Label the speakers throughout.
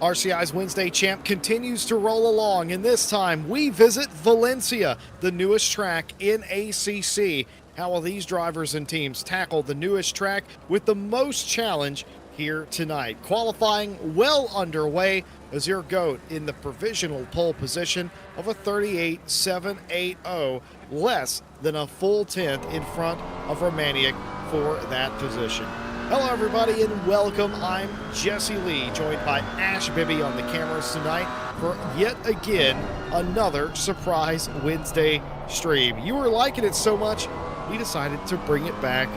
Speaker 1: RCI's Wednesday Champ continues to roll along, and this time we visit Valencia, the newest track in ACC. How will these drivers and teams tackle the newest track with the most challenge here tonight? Qualifying well underway as your GOAT in the provisional pole position of a 38.780, less than a full tenth in front of Romaniuk for that position. Hello everybody and welcome. I'm Jesse Lee, joined by Ash Bibby on the cameras tonight for yet again another surprise Wednesday stream. You were liking it so much, we decided to bring it back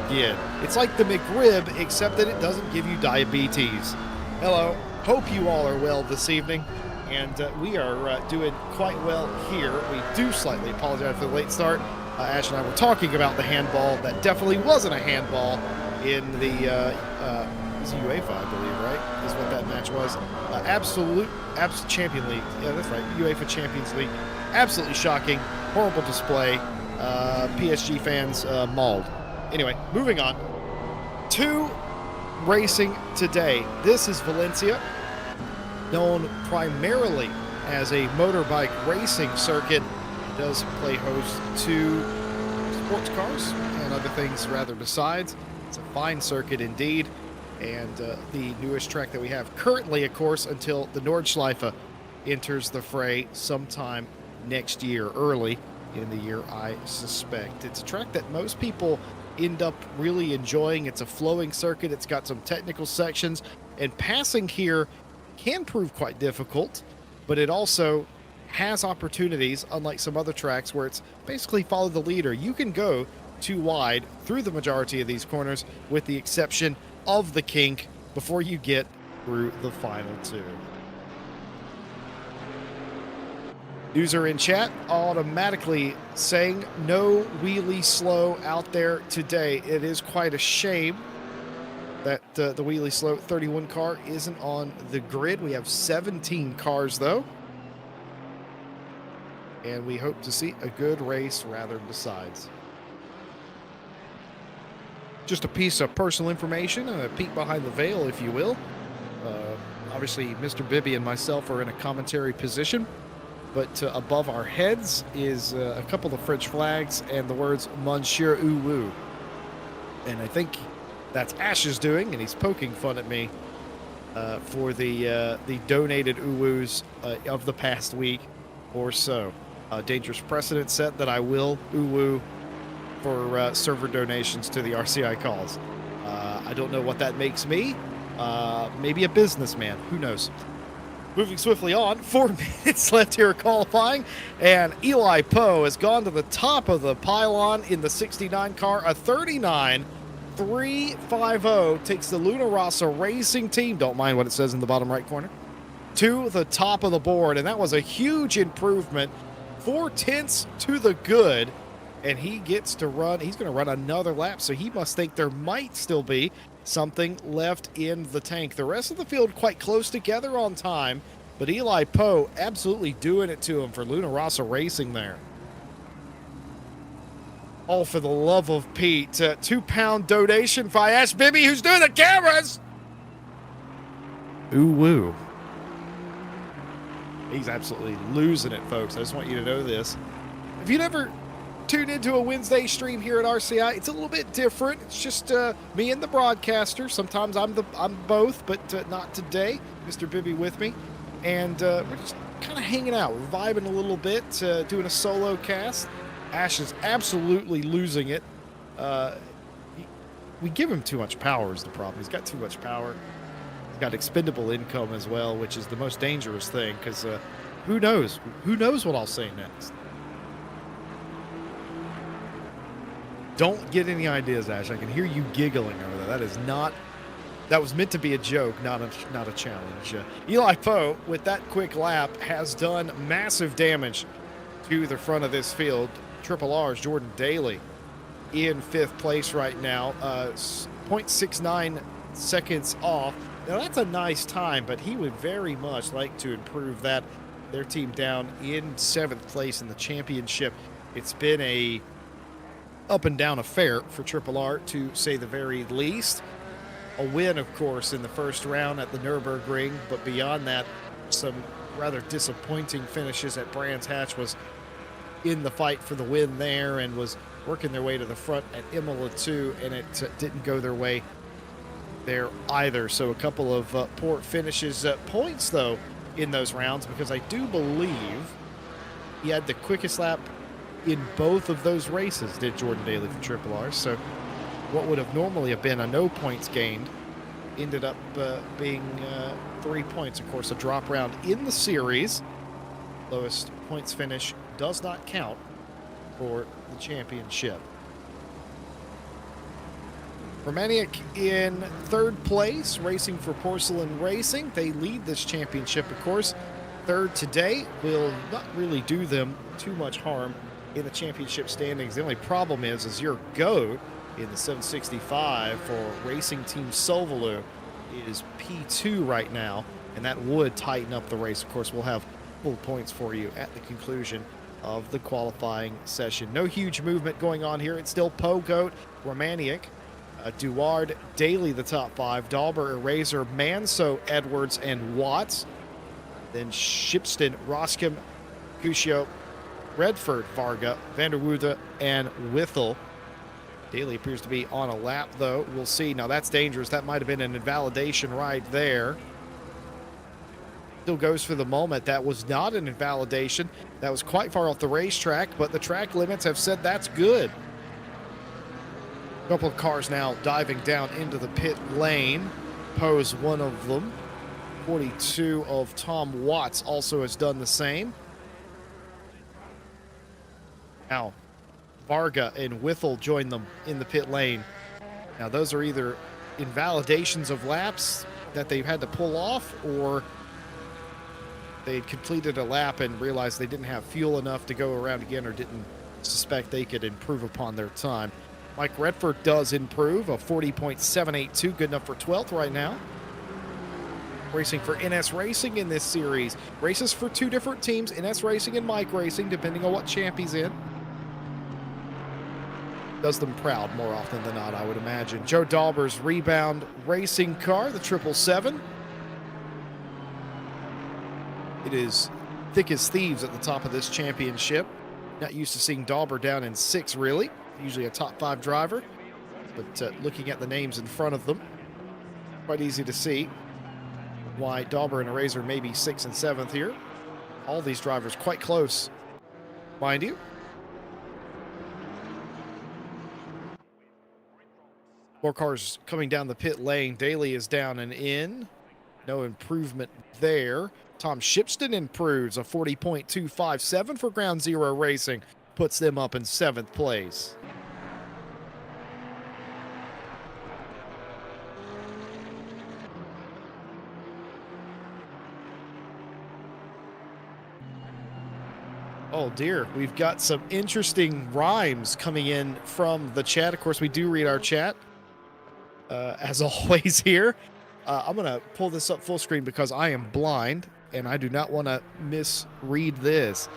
Speaker 1: again. It's like the McRib, except that it doesn't give you diabetes. Hello, hope you all are well this evening, and we are doing quite well here. We do slightly apologize for the late start. Ash and I were talking about the handball. That definitely wasn't a handball in the UEFA, I believe, right? Is what that match was. Absolute Champion League. Yeah, that's right. UEFA Champions League. Absolutely shocking. Horrible display. PSG fans mauled. Anyway, moving on. To racing today. This is Valencia, known primarily as a motorbike racing circuit. It does play host to sports cars and other things rather besides. It's a fine circuit indeed. And the newest track that we have currently, of course, until the Nordschleife enters the fray sometime next year, early in the year, I suspect. It's a track that most people end up really enjoying. It's a flowing circuit. It's got some technical sections, and passing here can prove quite difficult, but it also has opportunities, unlike some other tracks where it's basically follow the leader. You can go too wide through the majority of these corners, with the exception of the kink, before you get through the final two. User in chat automatically saying no wheelie slow out there today. It is quite a shame that the wheelie slow 31 car isn't on the grid. We have 17 cars though, and we hope to see a good race rather besides. Just a piece of personal information, a peek behind the veil, if you will. Obviously, Mr. Bibby and myself are in a commentary position, but above our heads is a couple of French flags and the words Monsieur Uwu. And I think that's Ash's doing, and he's poking fun at me for the donated Uwus of the past week or so. Dangerous precedent set that I will Uwu for server donations to the RCI calls. I don't know what that makes me. Maybe a businessman. Who knows? Moving swiftly on, 4 minutes left here qualifying, and Eli Poe has gone to the top of the pylon in the 69 car. A 39.350 takes the Luna Rossa Racing Team, don't mind what it says in the bottom right corner, to the top of the board, and that was a huge improvement. 4/10 to the good, and he gets to run. He's going to run another lap, so he must think there might still be something left in the tank. The rest of the field quite close together on time, but Eli Poe absolutely doing it to him for Luna Rossa Racing there. All for the love of Pete. £2 donation by Ash Bibby, who's doing the cameras. Ooh woo. He's absolutely losing it, folks. I just want you to know this. If you never tuned into a Wednesday stream here at RCI, it's a little bit different. It's just me and the broadcaster. Sometimes I'm both, but not today. Mr. Bibby with me, and we're just kind of hanging out. We're vibing a little bit, doing a solo cast. Ash is absolutely losing it. We give him too much power is the problem. He's got too much power. He's got expendable income as well, which is the most dangerous thing, because who knows? Who knows what I'll say next? Don't get any ideas, Ash. I can hear you giggling over there. That was meant to be a joke, not a challenge. Eli Poe, with that quick lap, has done massive damage to the front of this field. Triple R's Jordan Daly in 5th place right now, 0.69 seconds off. Now that's a nice time, but he would very much like to improve that. Their team down in 7th place in the championship. It's been a up and down affair for Triple R, to say the very least. A win, of course, in the first round at the Nürburgring, but beyond that, some rather disappointing finishes at Brands Hatch. Was in the fight for the win there and was working their way to the front at Imola too, and it didn't go their way there either. So a couple of poor finishes. Points, though, in those rounds, because I do believe he had the quickest lap in both of those races, did Jordan Daly for Triple R. So what would have normally have been a no points gained ended up being 3 points. Of course, a drop round in the series. Lowest points finish does not count for the championship. Romaniac in 3rd place, racing for Porcelain Racing. They lead this championship, of course. 3rd today will not really do them too much harm in the championship standings. The only problem is your GOAT in the 765 for Racing Team Solvalu is P2 right now, and that would tighten up the race. Of course, we'll have full points for you at the conclusion of the qualifying session. No huge movement going on here. It's still Poe, GOAT, Romaniac, Duard, Daly, the top 5, Dauber, Eraser, Manso, Edwards, and Watts. Then Shipston, Roscom, Cuscio, Redford, Varga, Vanderwoode, and Withel. Daly appears to be on a lap, though. We'll see. Now, that's dangerous. That might have been an invalidation right there. Still goes for the moment. That was not an invalidation. That was quite far off the racetrack, but the track limits have said that's good. A couple of cars now diving down into the pit lane. Poe's one of them. 42 of Tom Watts also has done the same. Now, Varga and Whittle join them in the pit lane. Now, those are either invalidations of laps that they've had to pull off, or they'd completed a lap and realized they didn't have fuel enough to go around again, or didn't suspect they could improve upon their time. Mike Redford does improve, a 40.782, good enough for 12th right now. Racing for NS Racing in this series. Races for two different teams, NS Racing and Mike Racing, depending on what champ he's in. Does them proud more often than not, I would imagine. Joe Dauber's rebound racing car, the 777. It is thick as thieves at the top of this championship. Not used to seeing Dauber down in 6, really. Usually a top 5 driver. But looking at the names in front of them, quite easy to see why Dauber and Razor may be 6th and 7th here. All these drivers quite close, mind you. More cars coming down the pit lane. Daly is down and in. No improvement there. Tom Shipston improves, a 40.257 for Ground Zero Racing. Puts them up in 7th place. Oh dear, we've got some interesting rhymes coming in from the chat. Of course, we do read our chat, as always here. I'm going to pull this up full screen because I am blind, and I do not want to misread this.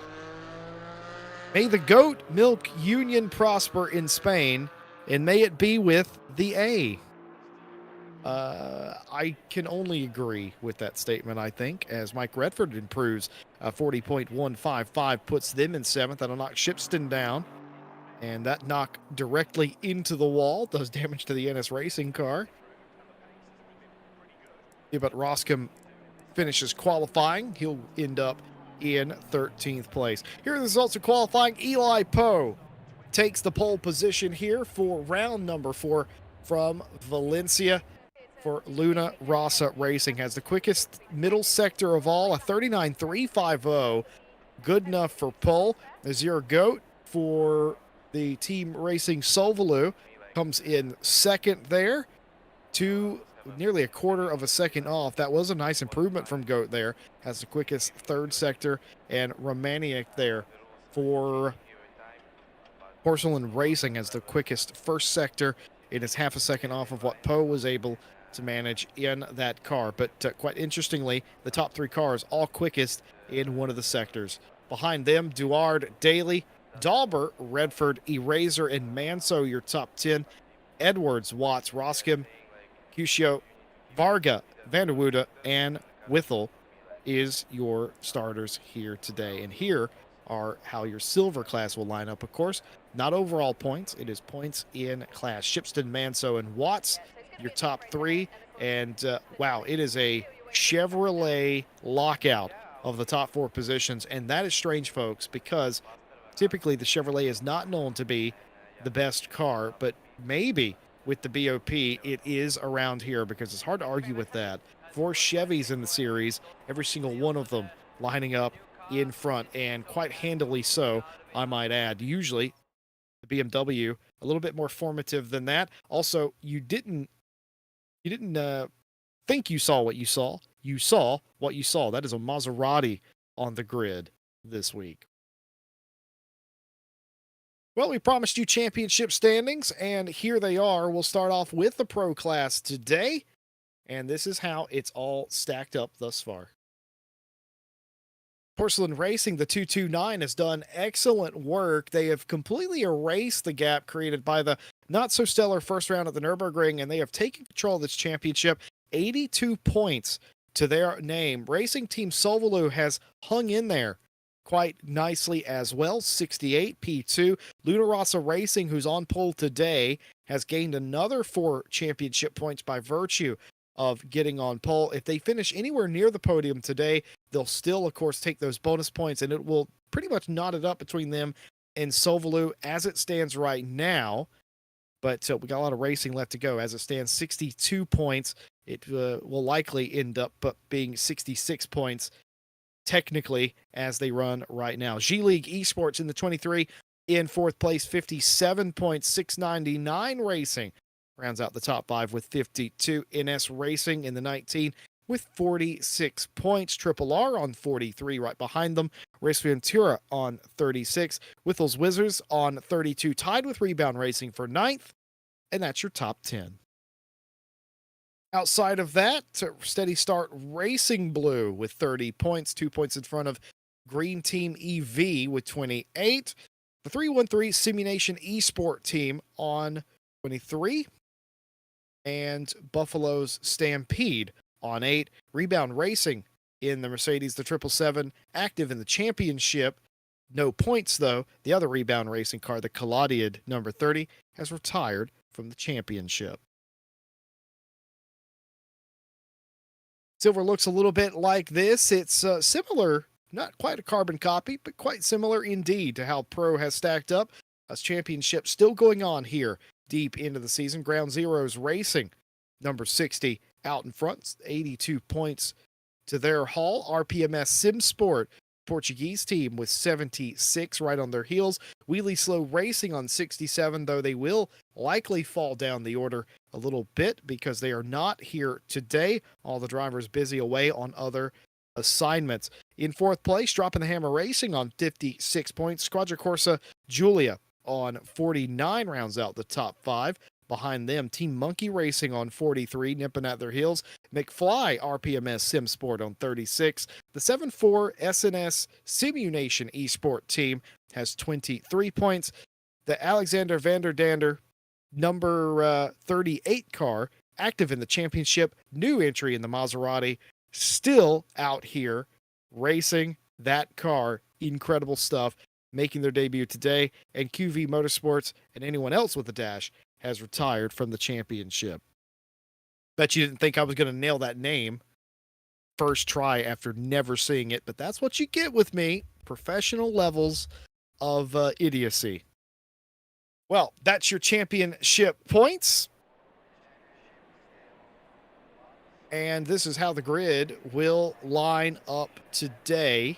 Speaker 1: May the goat milk union prosper in Spain, and may it be with the A. I can only agree with that statement, I think, as Mike Redford improves. 40.155 puts them in 7th. That'll knock Shipston down. And that knock directly into the wall does damage to the NS Racing car. Yeah, but Roscom finishes qualifying. He'll end up in 13th place. Here are the results of qualifying. Eli Poe takes the pole position here for round number 4 from Valencia. For Luna Rossa Racing, has the quickest middle sector of all, a 39.350. Good enough for pole. Azure Goat for the team racing Solvalu comes in 2nd there, nearly a quarter of a second off. That was a nice improvement from Goat there. Has the quickest 3rd sector, and Romaniak there for Porcelain Racing has the quickest 1st sector. It is half a second off of what Poe was able to manage in that car. But quite interestingly, the top 3 cars all quickest in one of the sectors. Behind them, Duard, Daly, Dauber, Redford, Eraser, and Manso, your top 10. Edwards, Watts, Roscom, Cuscio, Varga, Vanderwoude, and Whittle is your starters here today. And here are how your silver class will line up, of course. Not overall points. It is points in class. Shipston, Manso, and Watts, your top 3. And wow, it is a Chevrolet lockout of the top 4 positions. And that is strange, folks, because typically the Chevrolet is not known to be the best car, but maybe with the BOP it is around here, because it's hard to argue with that. 4 Chevys in the series, every single one of them lining up in front, and quite handily so, I might add. Usually the BMW a little bit more formative than that. Also, you didn't think you saw what you saw. You saw what you saw. That is a Maserati on the grid this week. Well, we promised you championship standings, and here they are. We'll start off with the Pro Class today, and this is how it's all stacked up thus far. Porcelain Racing, the 229, has done excellent work. They have completely erased the gap created by the not-so-stellar first round at the Nürburgring, and they have taken control of this championship. 82 points to their name. Racing Team Solvalu has hung in there quite nicely as well, 68 P2. Luna Rossa Racing, who's on pole today, has gained another 4 championship points by virtue of getting on pole. If they finish anywhere near the podium today, they'll still, of course, take those bonus points, and it will pretty much knot it up between them and Sovalu as it stands right now. But we got a lot of racing left to go. As it stands, 62 points. It will likely end up being 66 points technically as they run right now. G League Esports in the 23 in fourth place, 57 points, 699 Racing rounds out the top 5 with 52. NS Racing in the 19 with 46 points. Triple R on 43 right behind them. Race Ventura on 36. Whittles Wizards on 32, tied with Rebound Racing for 9th. And that's your top 10. Outside of that, Steady Start Racing Blue with 30 points, 2 points in front of Green Team EV with 28. The 313 Simulation Esport team on 23. And Buffalo's Stampede on 8. Rebound Racing in the Mercedes, the 777, active in the championship. No points, though. The other Rebound Racing car, the Caladiad number 30, has retired from the championship. Silver looks a little bit like this. It's similar, not quite a carbon copy, but quite similar indeed to how Pro has stacked up. As championship still going on here deep into the season. Ground Zeroes Racing, number 60, out in front, 82 points to their haul. RPMS SimSport, Portuguese team, with 76 right on their heels. Wheelie Slow Racing on 67, though they will likely fall down the order a little bit because they are not here today. All the drivers busy away on other assignments. In fourth place, Dropping the Hammer Racing on 56 points. Squadra Corsa Giulia on 49 rounds out the top 5. Behind them, Team Monkey Racing on 43, nipping at their heels. McFly RPMS SimSport on 36. The 7-4 SNS Simunation Esport team has 23 points. The Alexander Vanderdander number 38 car, active in the championship, new entry in the Maserati, still out here racing that car. Incredible stuff, making their debut today. And QV Motorsports and anyone else with a dash has retired from the championship. Bet you didn't think I was going to nail that name first try after never seeing it, but that's what you get with me. Professional levels of idiocy. Well, that's your championship points. And this is how the grid will line up today.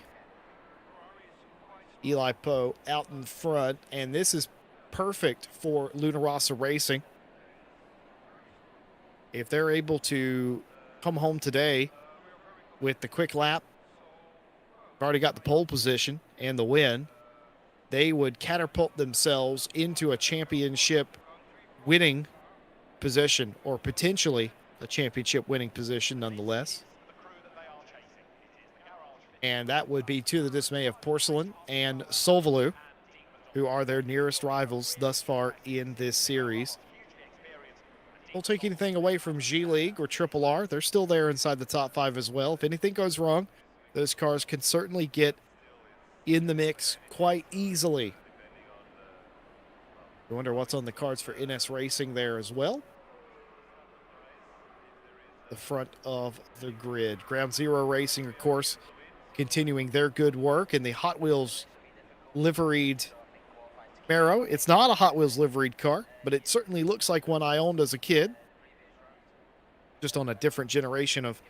Speaker 1: Eli Poe out in front, and this is perfect for Luna Rossa Racing. If they're able to come home today with the quick lap, already got the pole position and the win, they would catapult themselves into a championship winning position, or potentially a championship winning position nonetheless. And that would be to the dismay of Porcelain and Sovalu, who are their nearest rivals thus far in this series. Don't take anything away from G League or Triple R. They're still there inside the top 5 as well. If anything goes wrong, those cars can certainly get in the mix quite easily. I wonder what's on the cards for NS Racing there as well. The front of the grid. Ground Zero Racing, of course, continuing their good work in the Hot Wheels liveried Camaro. It's not a Hot Wheels liveried car, but it certainly looks like one I owned as a kid. Just on a different generation of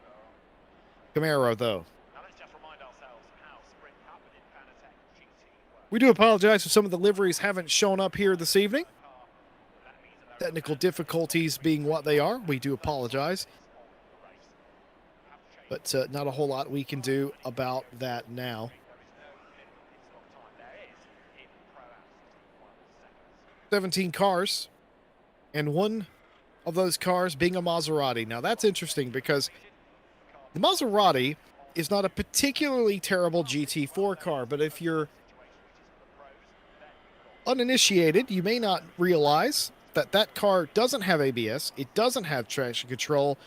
Speaker 1: Camaro, though. We do apologize if some of the liveries haven't shown up here this evening. Technical difficulties being what they are, we do apologize. But not a whole lot we can do about that now. 17 cars, and one of those cars being a Maserati. Now that's interesting because the Maserati is not a particularly terrible GT4 car, but if you're uninitiated, you may not realize that that car doesn't have ABS, it doesn't have traction control,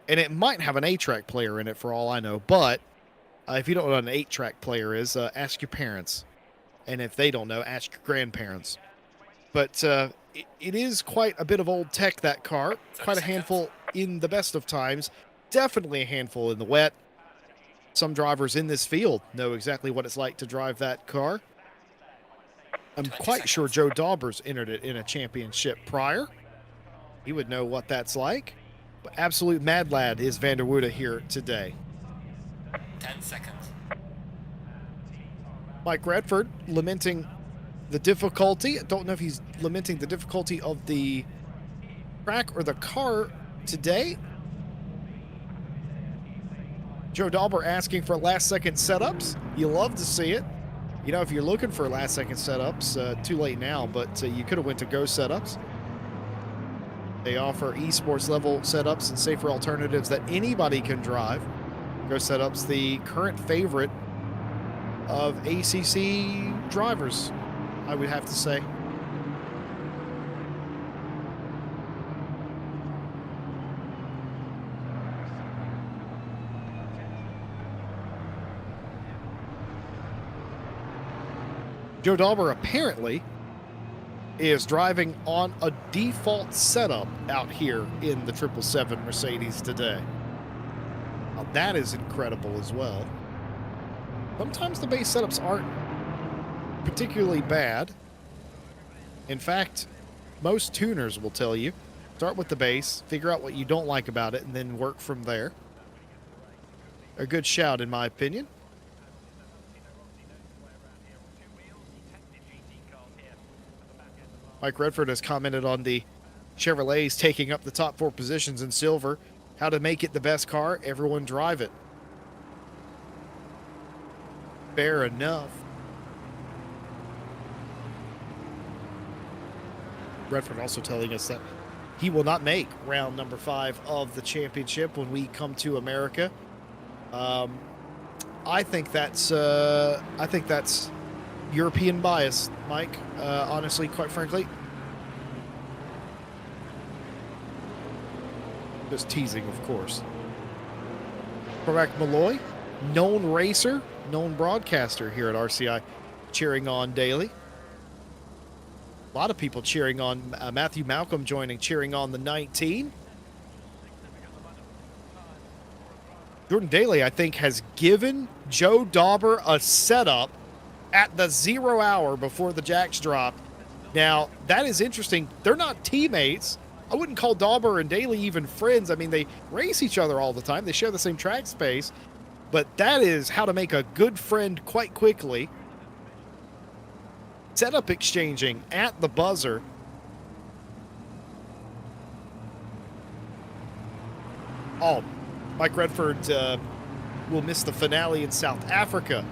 Speaker 1: and it might have an A-Track player in it for all I know, but If you don't know what an 8-track player is, ask your parents. And if they don't know, ask your grandparents. But it is quite a bit of old tech, that car. Quite a handful in the best of times. Definitely a handful in the wet. Some drivers in this field know exactly what it's like to drive that car. I'm quite sure Joe Dauber's entered it in a championship prior. He would know what that's like. But absolute mad lad is Van der Woode here today.
Speaker 2: 10 seconds.
Speaker 1: Mike Redford lamenting the difficulty. I don't know if he's lamenting the difficulty of the track or the car today. Joe Dauber asking for last-second setups. You love to see it. You know, if you're looking for last-second setups, too late now, but you could have went to Go Setups. They offer esports level setups and safer alternatives that anybody can drive. Go Setups, the current favorite of ACC drivers, I would have to say. Joe Dauber apparently is driving on a default setup out here in the 777 Mercedes today. Now that is incredible as well. Sometimes the base setups aren't particularly bad. In fact, most tuners will tell you, start with the base, figure out what you don't like about it, and then work from there. A good shout, in my opinion. Mike Redford has commented on the Chevrolets taking up the top 4 positions in silver. How to make it the best car, everyone drive it. Fair enough. Redford also telling us that he will not make round number 5 of the championship when we come to America. I think that's European bias, Mike. Honestly, quite frankly. Just teasing, of course. Correct, Malloy, known racer, known broadcaster here at RCI, cheering on daily. A lot of people cheering on Matthew Malcolm cheering on the 19. Jordan Daly, I think, has given Joe Dauber a setup at the 0 hour before the jacks dropped. Now, that is interesting. They're not teammates. I wouldn't call Dauber and Daly even friends. I mean, they race each other all the time. They share the same track space. But that is how to make a good friend quite quickly. Setup exchanging at the buzzer. Oh, Mike Redford will miss the finale in South Africa,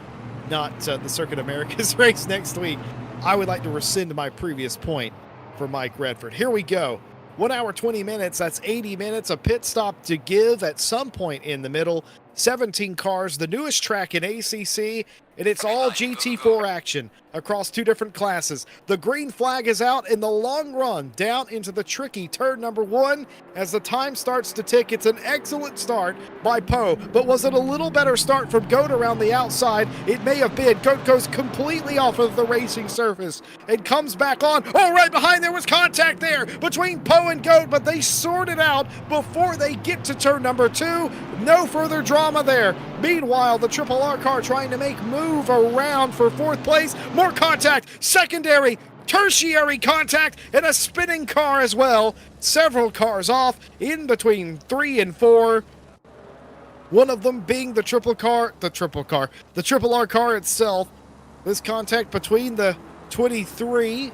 Speaker 1: not the Circuit Americas race next week. I would like to rescind my previous point for Mike Redford. Here we go. 1 hour, 20 minutes. That's 80 minutes. A pit stop to give at some point in the middle. 17 cars, the newest track in ACC, and it's all GT4 action across 2 different classes. The green flag is out in the long run down into the tricky turn number 1 as the time starts to tick. It's an excellent start by Poe, but was it a little better start from Goat around the outside? It may have been. Goat goes completely off of the racing surface and comes back on. Oh, right behind there was contact there between Poe and Goat, but they sort it out before they get to turn number 2. No further drama there. Meanwhile, the Triple R car trying to make move around for 4th place. More contact, secondary, tertiary contact, and a spinning car as well. Several cars off in between 3 and 4. One of them being the Triple R car itself. This contact between the 23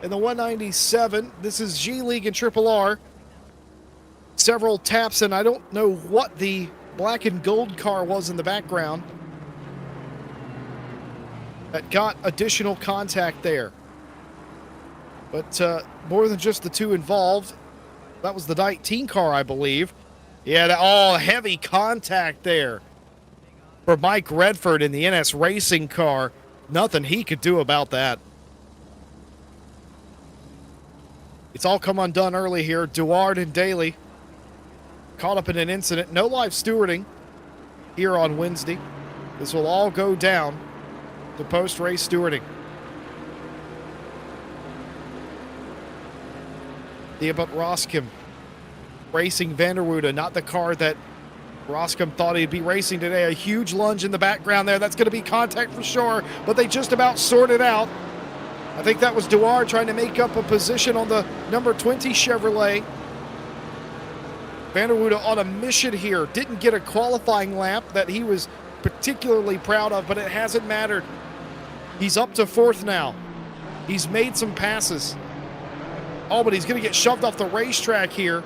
Speaker 1: and the 197. This is G League and Triple R. Several taps, and I don't know what the black and gold car was in the background that got additional contact there. But more than just the 2 involved. That was the 19 car, I believe. Yeah, heavy contact there for Mike Redford in the NS Racing car. Nothing he could do about that. It's all come undone early here. Duard and Daly caught up in an incident. No live stewarding here on Wednesday. This will all go down to post-race stewarding. But Roscom racing Van der Woede, not the car that Roscom thought he'd be racing today. A huge lunge in the background there. That's going to be contact for sure, but they just about sorted out. I think that was Dewar trying to make up a position on the number 20 Chevrolet. Van der Woede on a mission here. Didn't get a qualifying lap that he was particularly proud of, but it hasn't mattered. He's up to 4th now. He's made some passes. Oh, but he's going to get shoved off the racetrack here.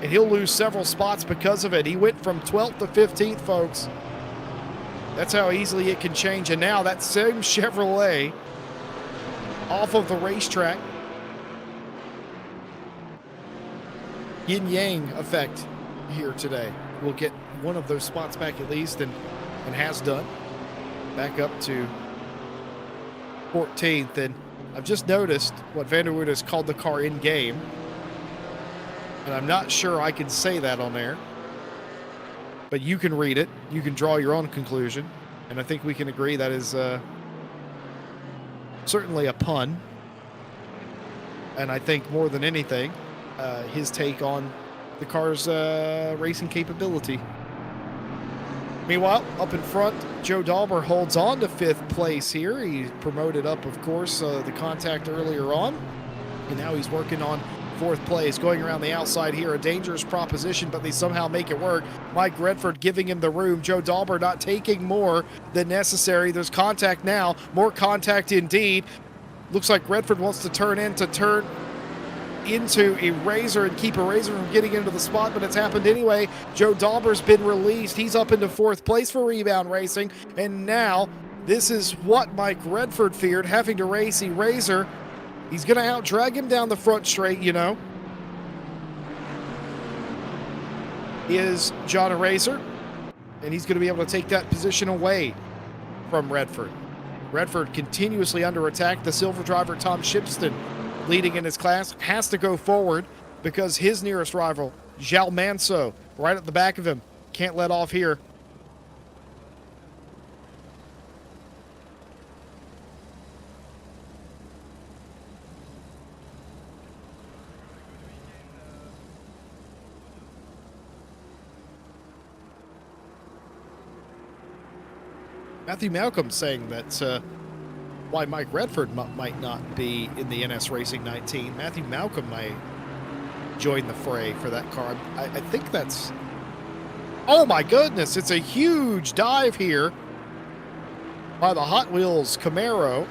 Speaker 1: And he'll lose several spots because of it. He went from 12th to 15th, folks. That's how easily it can change. And now that same Chevrolet off of the racetrack. Yin-yang effect here today. We'll get one of those spots back at least, and has done. Back up to 14th. And I've just noticed what Van der Woede has called the car in-game. And I'm not sure I can say that on there. But you can read it. You can draw your own conclusion. And I think we can agree that is certainly a pun. And I think more than anything, his take on the car's racing capability. Meanwhile, up in front, Joe Dauber holds on to 5th place here. He promoted up, of course, the contact earlier on. And now he's working on 4th place, going around the outside here. A dangerous proposition, but they somehow make it work. Mike Redford giving him the room. Joe Dauber not taking more than necessary. There's contact now. More contact indeed. Looks like Redford wants to turn into a Razor and keep a Razor from getting into the spot, but it's happened anyway. Joe Dauber's been released. He's up into 4th place for Rebound Racing. And now this is what Mike Redford feared, having to race a Razor. He's going to out-drag him down the front straight, you know. Is John Razor, and he's going to be able to take that position away from Redford. Redford continuously under attack. The silver driver, Tom Shipston, leading in his class, has to go forward because his nearest rival, João Manso, right at the back of him, can't let off here. Matthew Malcolm saying that why Mike Redford might not be in the NS Racing 19. Matthew Malcolm might join the fray for that car. I think that's... Oh my goodness, it's a huge dive here by the Hot Wheels Camaro.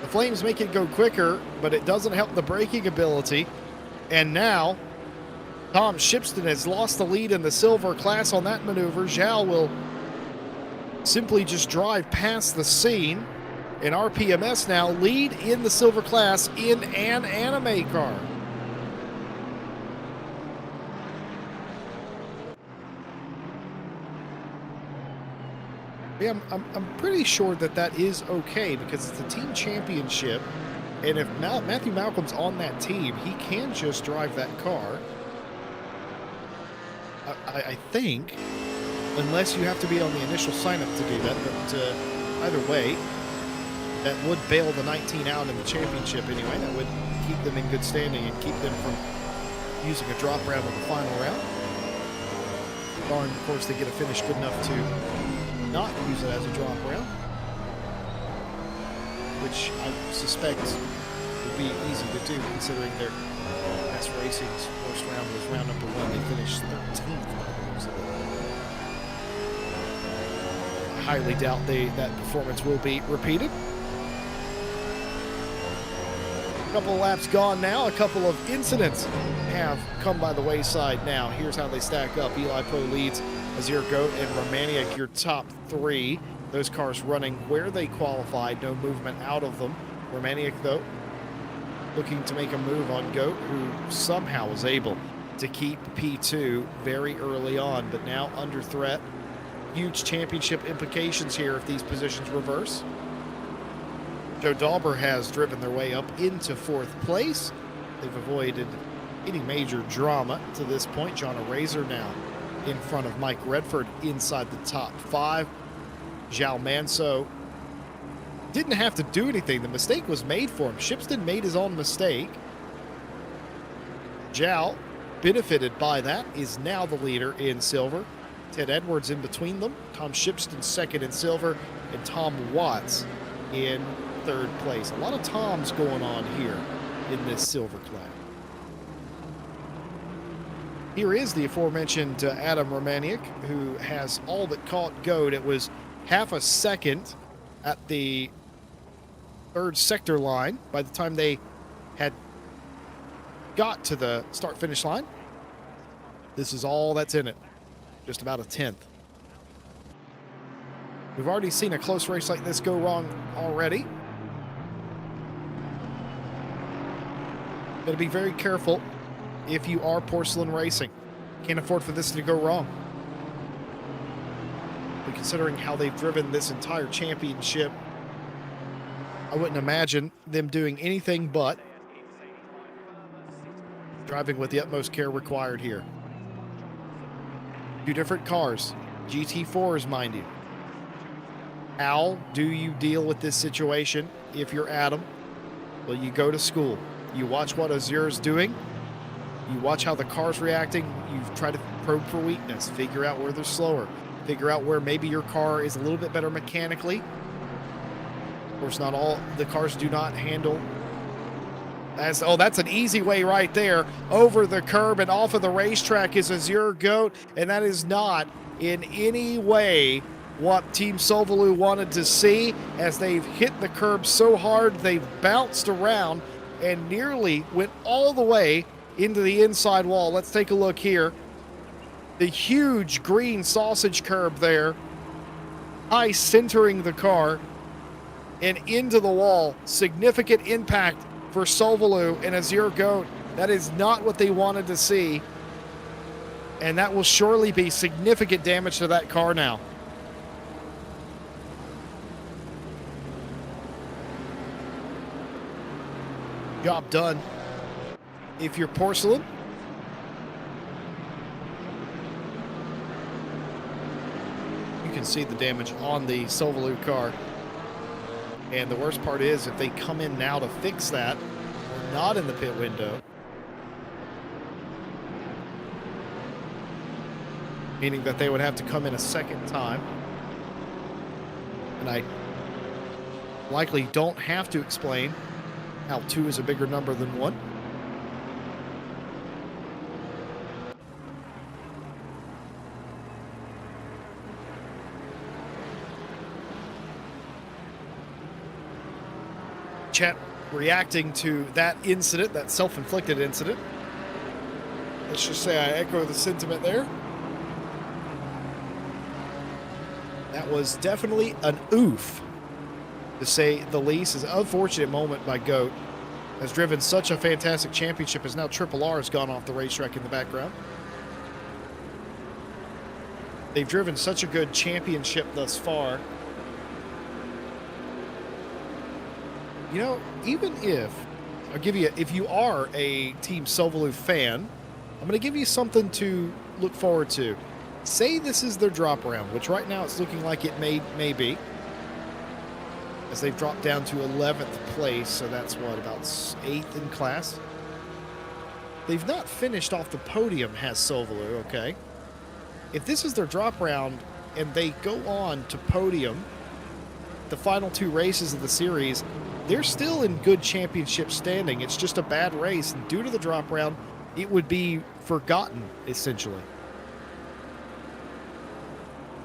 Speaker 1: The flames make it go quicker, but it doesn't help the braking ability. And now, Tom Shipston has lost the lead in the silver class on that maneuver. João will simply just drive past the scene. And RPMS now lead in the silver class in an anime car. Yeah, I'm pretty sure that is okay because it's a team championship. And if Matthew Malcolm's on that team, he can just drive that car. I think, unless you have to be on the initial sign-up to do that. But either way, that would bail the 19 out in the championship anyway. That would keep them in good standing and keep them from using a drop round in the final round. Barring, of course, they get a finish good enough to not use it as a drop round, which I suspect would be easy to do considering their S Racing's first round was round number 1. They finished 13th. So I highly doubt that performance will be repeated. A couple of laps gone now. A couple of incidents have come by the wayside now. Here's how they stack up. Eli Pro leads Azir Goat and Romaniac, your top 3. Those cars running where they qualified. No movement out of them. Romaniac, though, looking to make a move on Goat, who somehow was able to keep P2 very early on, but now under threat. Huge championship implications here if these positions reverse. Joe Dauber has driven their way up into 4th place. They've avoided any major drama to this point. John Razor now in front of Mike Redford inside the top 5. Zhao Manso didn't have to do anything. The mistake was made for him. Shipston made his own mistake. Zhao, benefited by that, is now the leader in silver. Ted Edwards in between them. Tom Shipston second in silver, and Tom Watts in third place. A lot of Toms going on here in this silver class. Here is the aforementioned Adam Romaniuk, who has all but caught goat. It was half a second at the third sector line by the time they had got to the start-finish line. This is all that's in it. Just about a tenth. We've already seen a close race like this go wrong already. Got to be very careful if you are Porcelain Racing. Can't afford for this to go wrong. But considering how they've driven this entire championship, I wouldn't imagine them doing anything but driving with the utmost care required here. 2 different cars, GT4s, mind you. How do you deal with this situation if you're Adam? Well, you go to school. You watch what Azur's doing. You watch how the car's reacting. You try to probe for weakness, figure out where they're slower, figure out where maybe your car is a little bit better mechanically. Of course, not all the cars do not handle as, oh, that's an easy way right there. Over the curb and off of the racetrack is Azure Goat, and that is not in any way what Team Sovalu wanted to see, as they've hit the curb so hard they've bounced around and nearly went all the way into the inside wall. Let's take a look here. The huge green sausage curb there, high centering the car and into the wall. Significant impact for Sovalu and Azure Goat. That is not what they wanted to see, and that will surely be significant damage to that car now. Job done. If you're Porcelain, you can see the damage on the Sovalu car. And the worst part is, if they come in now to fix that, we're not in the pit window. Meaning that they would have to come in a second time. And I likely don't have to explain how 2 is a bigger number than 1. Chat reacting to that incident, that self-inflicted incident. Let's just say I echo the sentiment there. That was definitely an oof, to say the least. Is an unfortunate moment by Goat. Has driven such a fantastic championship, as now Triple R has gone off the racetrack in the background. They've driven such a good championship thus far. You know, even if, I'll give you, if you are a Team Sovalu fan, I'm going to give you something to look forward to. Say this is their drop round, which right now it's looking like it may be, as they've dropped down to 11th place, so that's what, about 8th in class? They've not finished off the podium, has Sovalu, okay? If this is their drop round and they go on to podium the final 2 races of the series, they're still in good championship standing. It's just a bad race, and due to the drop round, it would be forgotten, essentially.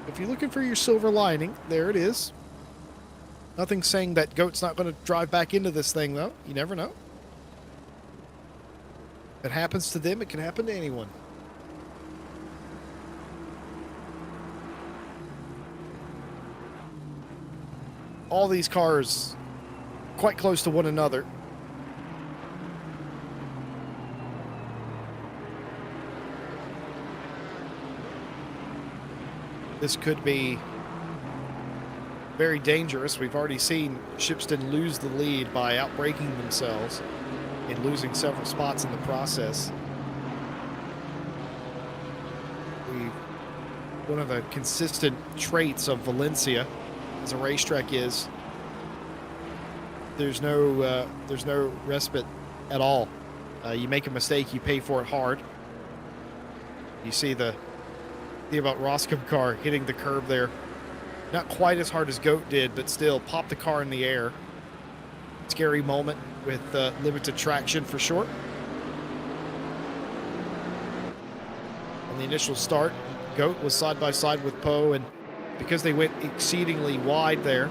Speaker 1: If you're looking for your silver lining, there it is. Nothing saying that Goat's not going to drive back into this thing, though. You never know. If it happens to them, it can happen to anyone. All these cars quite close to one another. This could be very dangerous. We've already seen Shipston lose the lead by outbraking themselves and losing several spots in the process. We've one of the consistent traits of Valencia as a racetrack is there's no respite at all. You make a mistake, you pay for it hard. You see the about Roscom car hitting the curb there. Not quite as hard as Goat did, but still popped the car in the air. Scary moment with limited traction for sure. On the initial start, Goat was side by side with Poe, and because they went exceedingly wide there,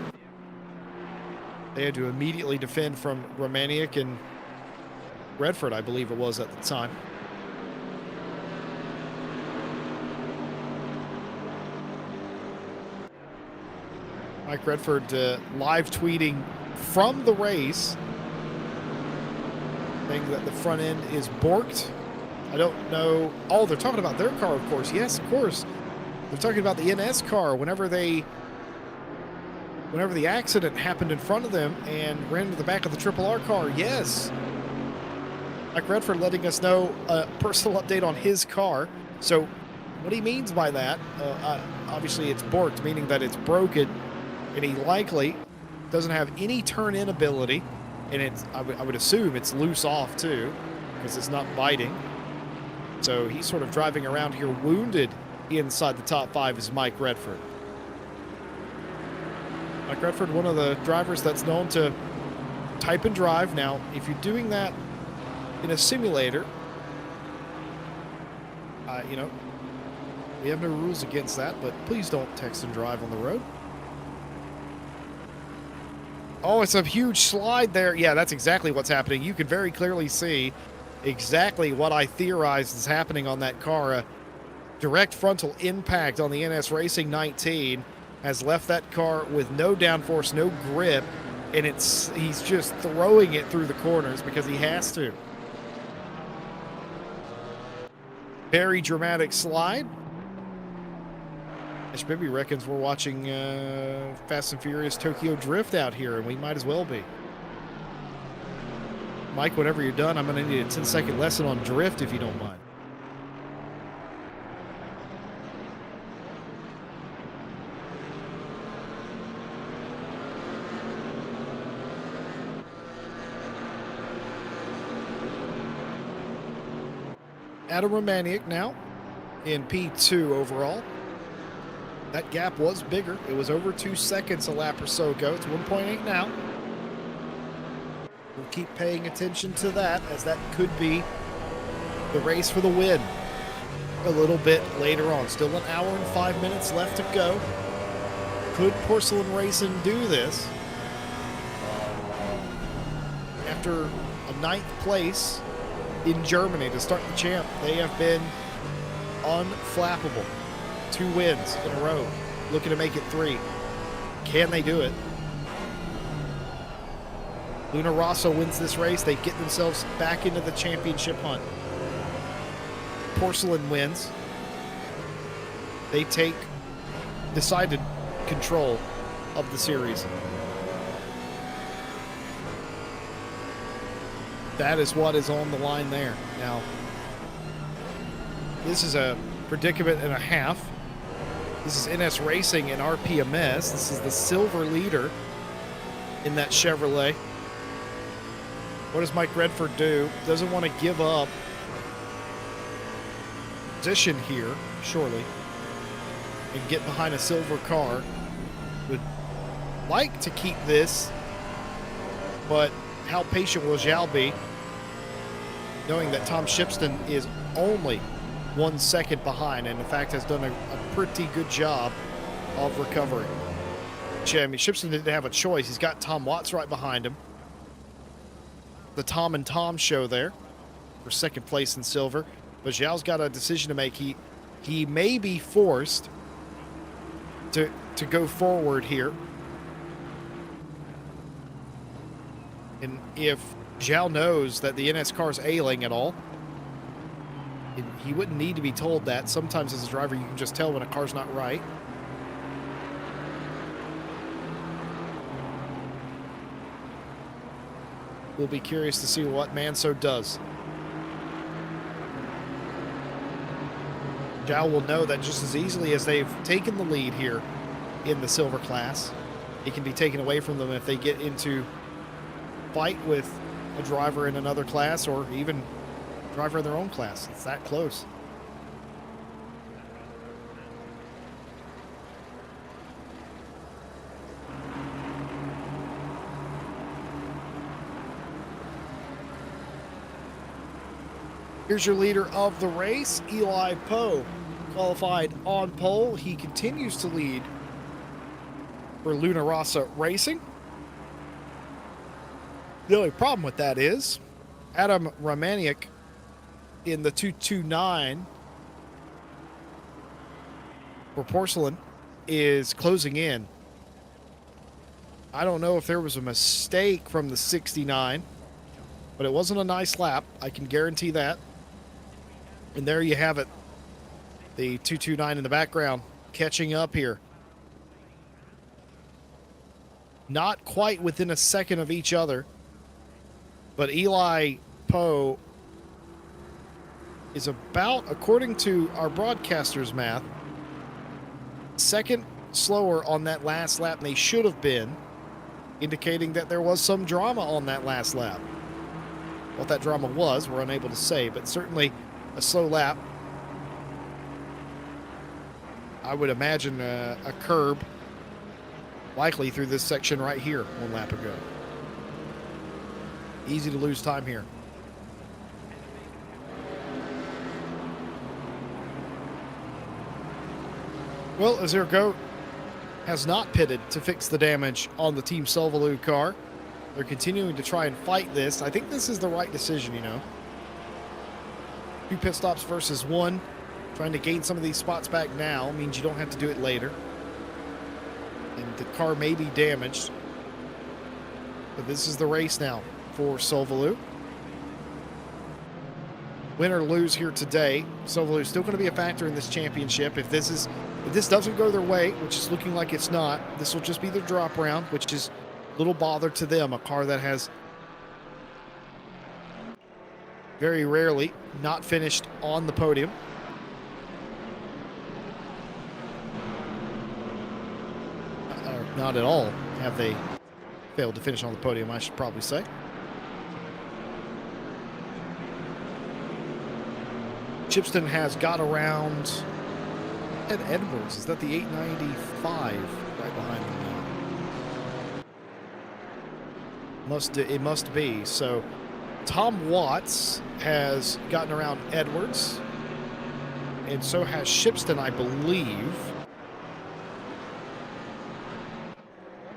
Speaker 1: they had to immediately defend from Romaniuk and Redford, I believe it was at the time. Mike Redford live tweeting from the race, saying that the front end is borked. I don't know. Oh, they're talking about their car, of course. Yes, of course. They're talking about the NS car whenever the accident happened in front of them and ran into the back of the Triple R car. Yes. Mike Redford letting us know a personal update on his car. So what he means by that, obviously it's borked, meaning that it's broken, and he likely doesn't have any turn-in ability, and I would assume it's loose off too, because it's not biting. So he's sort of driving around here wounded inside the top 5 is Mike Redford. Mike Redford, one of the drivers that's known to type and drive. Now, if you're doing that in a simulator, you know, we have no rules against that, but please don't text and drive on the road. Oh, it's a huge slide there. Yeah, that's exactly what's happening. You can very clearly see exactly what I theorized is happening on that car. A direct frontal impact on the NS Racing 19 has left that car with no downforce, no grip, and he's just throwing it through the corners because he has to. Very dramatic slide. Ashbibi reckons we're watching Fast and Furious Tokyo Drift out here, and we might as well be. Mike, whenever you're done, I'm going to need a 10-second lesson on drift if you don't mind. Adam Romaniuk now in P2 overall. That gap was bigger. It was over 2 seconds a lap or so ago. It's 1.8 now. We'll keep paying attention to that, as that could be the race for the win a little bit later on. Still an hour and 5 minutes left to go. Could Porcelain Racing do this? After a 9th place in Germany to start the champ, they have been unflappable. 2 wins in a row, looking to make it 3. Can they do it? Luna Rosso wins this race. They get themselves back into the championship hunt. Porcelain wins. They take decided control of the series. That is what is on the line there. Now, this is a predicament and a half. This is NS Racing and RPMS. This is the silver leader in that Chevrolet. What does Mike Redford do? Doesn't want to give up position here, surely, and get behind a silver car. Would like to keep this, but how patient will Zhao be, knowing that Tom Shipston is only 1 second behind, and in fact has done a pretty good job of recovering. I mean, Shipston didn't have a choice. He's got Tom Watts right behind him. The Tom and Tom show there for second place in silver. But Zhao's got a decision to make. He may be forced to go forward here. And if Zhao knows that the NS car's ailing at all, he wouldn't need to be told that. Sometimes as a driver, you can just tell when a car's not right. We'll be curious to see what Manso does. Zhao will know that just as easily as they've taken the lead here in the silver class, it can be taken away from them if they get into fight with a driver in another class or even a driver in their own class. It's that close. Here's your leader of the race, Eli Poe, qualified on pole. He continues to lead for Luna Rossa Racing. The only problem with that is Adam Romaniuk in the 229 for Porcelain is closing in. I don't know if there was a mistake from the 69, but it wasn't a nice lap. I can guarantee that. And there you have it. The 229 in the background catching up here. Not quite within a second of each other. But Eli Poe is about, according to our broadcaster's math, second slower on that last lap than they should have been, indicating that there was some drama on that last lap. What that drama was, we're unable to say, but certainly a slow lap. I would imagine a curb, likely through this section right here, one lap ago. Easy to lose time here. Well, Azergo has not pitted to fix the damage on the Team Solvalou car. They're continuing to try and fight this. I think this is the right decision, you know. 2 pit stops versus 1. Trying to gain some of these spots back now means you don't have to do it later. And the car may be damaged. But this is the race now for Solvalou. Win or lose here today, Solvalou is still going to be a factor in this championship. If this doesn't go their way, which is looking like it's not, this will just be their drop round, which is a little bother to them. A car that has very rarely not finished on the podium. Not at all have they failed to finish on the podium, I should probably say. Chipston has got around Ed Edwards. Is that the 895 right behind him now? It must be. So Tom Watts has gotten around Edwards, and so has Shipston, I believe.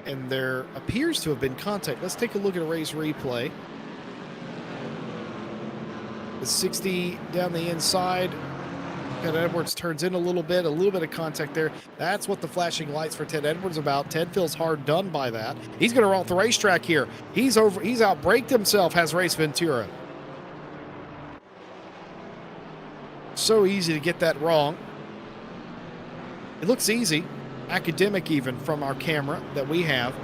Speaker 1: And there appears to have been contact. Let's take a look at a race replay. The 60 down the inside. Ted Edwards turns in a little bit of contact there. That's what the flashing lights for Ted Edwards about. Ted feels hard done by that. He's going to roll off the racetrack here. He's out-braked himself, has Race Ventura. So easy to get that wrong. It looks easy, academic even from our camera that we have.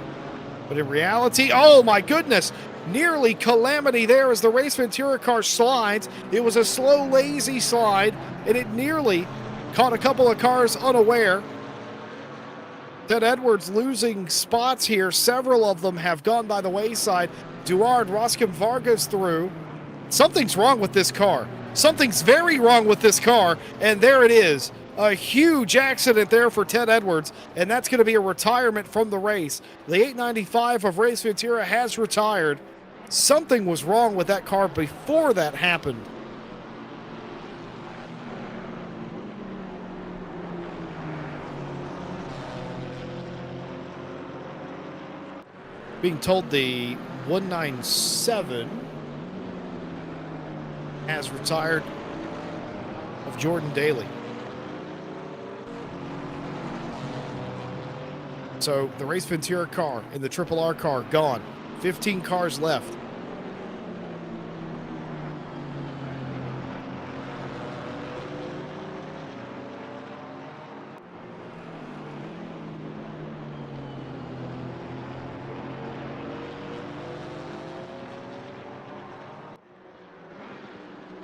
Speaker 1: But in reality, oh my goodness, nearly calamity there as the Race Ventura car slides. It was a slow, lazy slide, and it nearly caught a couple of cars unaware. Ted Edwards losing spots here. Several of them have gone by the wayside. Duard, Roscom Vargas through. Something's wrong with this car. Something's very wrong with this car, and there it is. A huge accident there for Ted Edwards, and that's going to be a retirement from the race. The 895 of Race Ventura has retired. Something was wrong with that car before that happened. Being told the 197 has retired of Jordan Daly. So the Race Ventura car and the Triple R car gone. 15 cars left.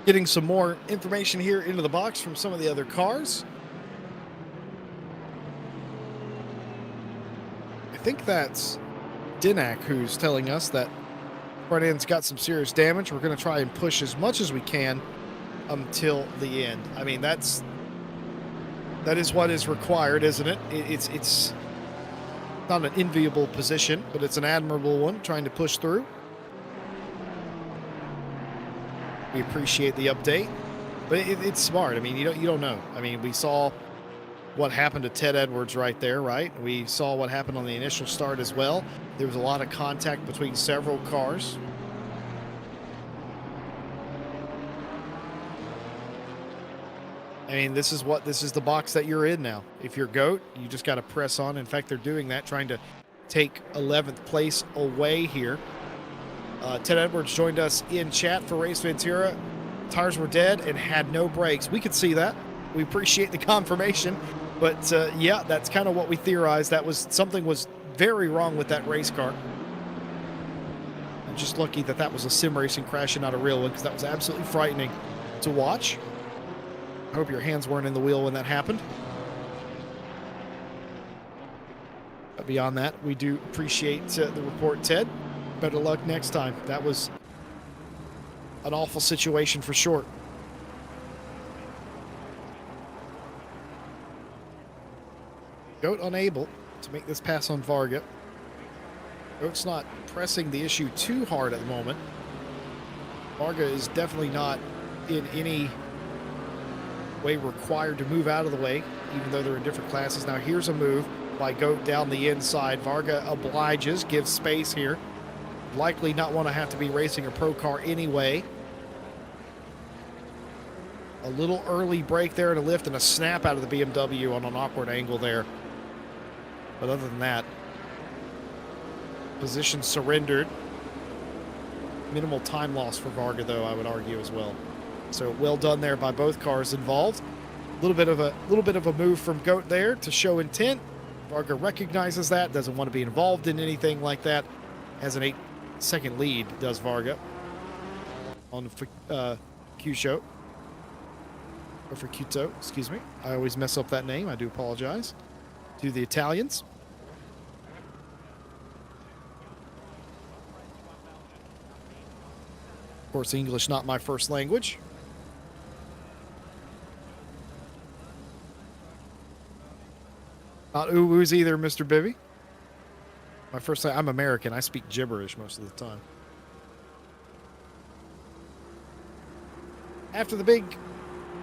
Speaker 1: Getting some more information here into the box from some of the other cars. I think that's Dinak who's telling us that front end's got some serious damage. We're going to try and push as much as we can until the end. I mean, that is what is required, isn't it? It's not an enviable position, but it's an admirable one, trying to push through. We appreciate the update, but it's smart. I mean, you don't know. I mean, we saw what happened to Ted Edwards right there, right? We saw what happened on the initial start as well. There was a lot of contact between several cars. I mean, this is the box that you're in now. If you're GOAT, you just got to press on. In fact, they're doing that, trying to take 11th place away here. Ted Edwards joined us in chat for Race Ventura. Tires were dead and had no brakes. We could see that. We appreciate the confirmation. But yeah, that's kind of what we theorized. Something was very wrong with that race car. I'm just lucky that was a sim racing crash and not a real one, because that was absolutely frightening to watch. I hope your hands weren't in the wheel when that happened. But beyond that, we do appreciate the report, Ted. Better luck next time. That was an awful situation for sure. Goat unable to make this pass on Varga. Goat's not pressing the issue too hard at the moment. Varga is definitely not in any way required to move out of the way, even though they're in different classes. Now here's a move by Goat down the inside. Varga obliges, gives space here. Likely not want to have to be racing a pro car anyway. A little early brake there and a lift and a snap out of the BMW on an awkward angle there. But other than that, position surrendered. Minimal time loss for Varga, though, I would argue as well. So well done there by both cars involved. A little bit of a move from Goat there to show intent. Varga recognizes that, doesn't want to be involved in anything like that. Has an 8-second lead, does Varga on Q-Show. Or for Quito, excuse me. I always mess up that name. I do apologize to the Italians. Of course, English not my first language. Not ooh-woos either, Mr. Bibby. My first I'm American. I speak gibberish most of the time. After the big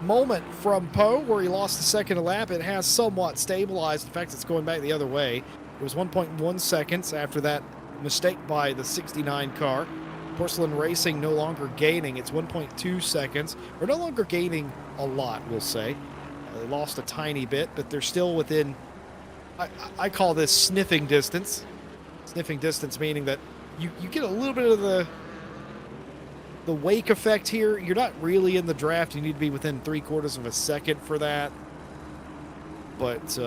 Speaker 1: moment from Poe, where he lost the second lap, it has somewhat stabilized. In fact, it's going back the other way. It was 1.1 seconds after that mistake by the 69 car. Porcelain Racing no longer gaining. It's 1.2 seconds. We're no longer gaining a lot, we'll say. They lost a tiny bit, but they're still within, I call this sniffing distance. Sniffing distance meaning that you get a little bit of the wake effect here. You're not really in the draft. You need to be within 3/4 of a second for that. But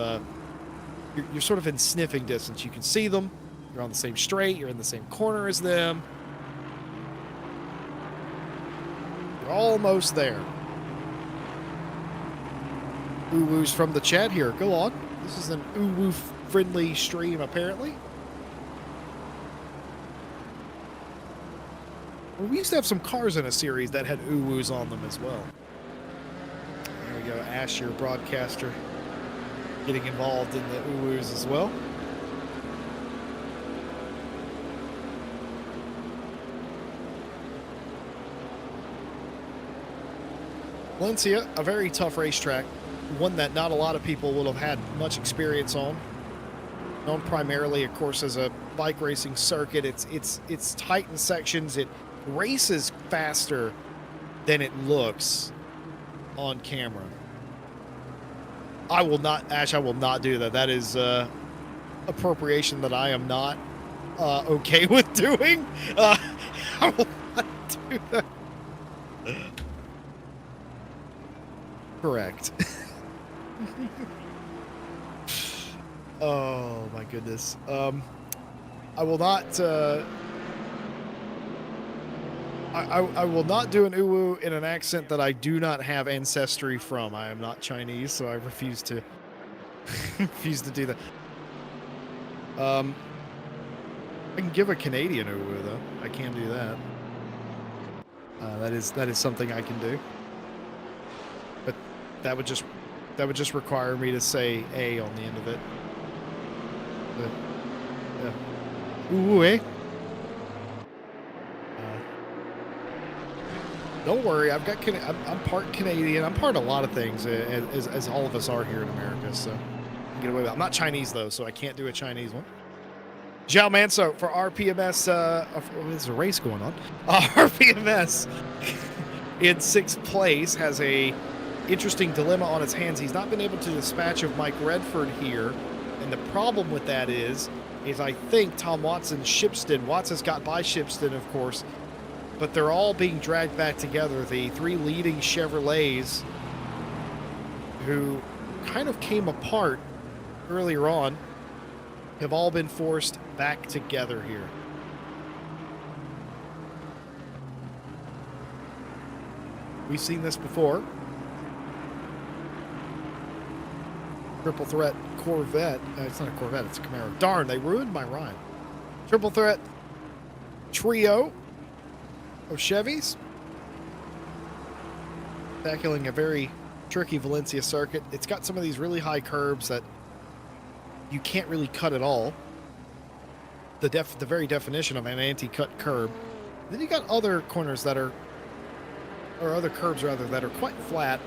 Speaker 1: you're sort of in sniffing distance. You can see them. You're on the same straight. You're in the same corner as them. You're almost there. Ooh-woos from the chat here. Go on. This is an ooh-woo friendly stream, apparently. Well, we used to have some cars in a series that had ooh-woos on them as well. There we go. Ash, your broadcaster, getting involved in the ooh-woos as well. Valencia, a very tough racetrack. One that not a lot of people will have had much experience on. Known primarily, of course, as a bike racing circuit. It's tight in sections. It races faster than it looks on camera. I will not, Ash, I will not do that. That is appropriation that I am not okay with doing. I will not do that. Correct. Oh my goodness. I will not I will not do an uwu in an accent that I do not have ancestry from. I am not Chinese, so I refuse to refuse to do that. I can give a Canadian uwu though. I can do that. That is something I can do. But that would just require me to say A on the end of it. But, yeah. Ooh, eh? Don't worry, I'm part Canadian. I'm part a lot of things, as all of us are here in America. So I can get away with it. I'm not Chinese though, so I can't do a Chinese one. Zhao Manso for RPMS. There's a race going on. RPMS in 6th place has a interesting dilemma on its hands. He's not been able to dispatch of Mike Redford here, and the problem with that is I think Tom Watson, Shipston. Watson's got by Shipston, of course, but they're all being dragged back together. The 3 leading Chevrolets, who kind of came apart earlier on, have all been forced back together here. We've seen this before. Triple threat Corvette. It's not a Corvette, it's a Camaro. Darn, they ruined my rhyme. Triple threat trio of Chevys. Tackling a very tricky Valencia circuit. It's got some of these really high curbs that you can't really cut at all. The very definition of an anti-cut curb. Then you got other corners that are, or other curbs rather, that are quite flat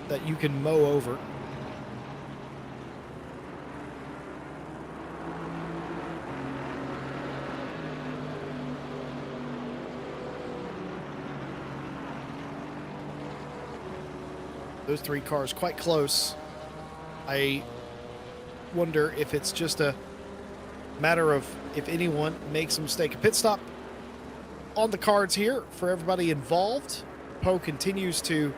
Speaker 1: that you can mow over. Those 3 cars quite close. I wonder if it's just a matter of if anyone makes a mistake. A pit stop on the cards here for everybody involved. Poe continues to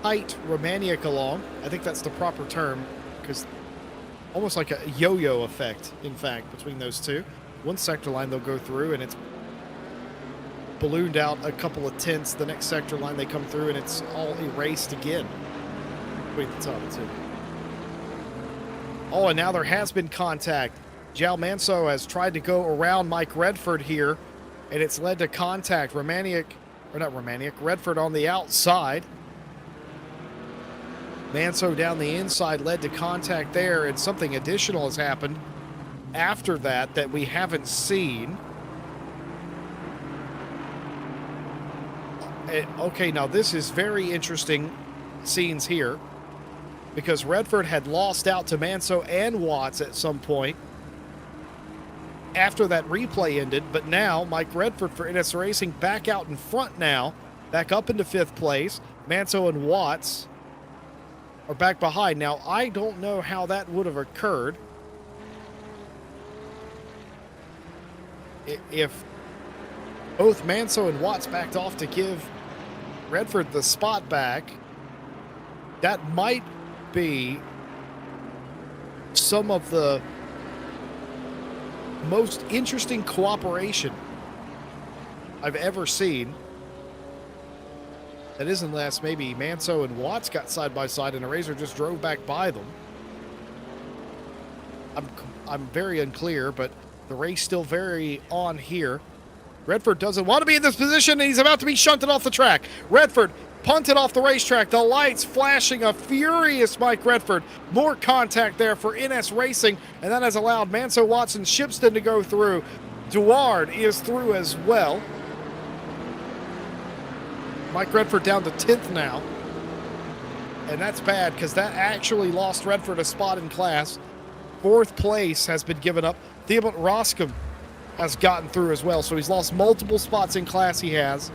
Speaker 1: height Romaniac along. I think that's the proper term, because almost like a yo-yo effect, in fact, between those two. One sector line they'll go through and it's ballooned out a couple of tenths. The next sector line they come through and it's all erased again. Wait, the top too. Oh, and now there has been contact. Zhao Manso has tried to go around Mike Redford here, and it's led to contact. Redford on the outside. Manso down the inside led to contact there, and something additional has happened after that we haven't seen. Okay, now this is very interesting scenes here, because Redford had lost out to Manso and Watts at some point after that replay ended, but now Mike Redford for NS Racing back out in front now, back up into 5th place. Manso and Watts are back behind. Now, I don't know how that would have occurred if both Manso and Watts backed off to give Redford the spot back. That might be some of the most interesting cooperation I've ever seen. That is unless maybe Manso and Watts got side by side and a Razor just drove back by them. I'm very unclear, but the race still very on here. Redford doesn't want to be in this position, and he's about to be shunted off the track. Redford punted off the racetrack. The lights flashing, a furious Mike Redford. More contact there for NS Racing, and that has allowed Manso, Watson, Shipston to go through. Duard is through as well. Mike Redford down to 10th now. And that's bad, because that actually lost Redford a spot in class. 4th place has been given up. Theobald Roscom has gotten through as well, so he's lost multiple spots in class. He has.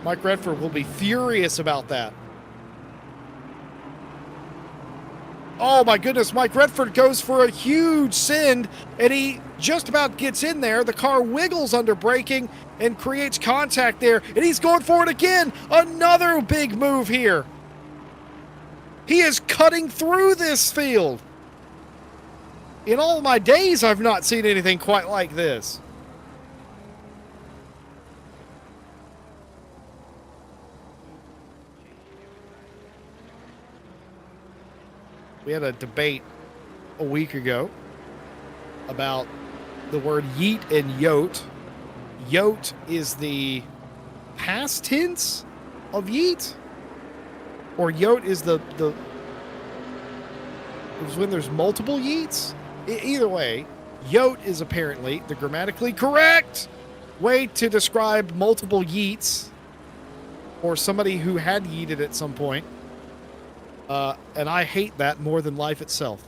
Speaker 1: Mike Redford will be furious about that. Oh my goodness, Mike Redford goes for a huge send, and he just about gets in there. The car wiggles under braking and creates contact there, and he's going for it again. Another big move here. He is cutting through this field. In all my days, I've not seen anything quite like this. We had a debate a week ago about the word yeet and yote. Yote is the past tense of yeet, or yote is the is when there's multiple yeets. Either way, yote is apparently the grammatically correct way to describe multiple yeets, or somebody who had yeeted at some point. And I hate that more than life itself.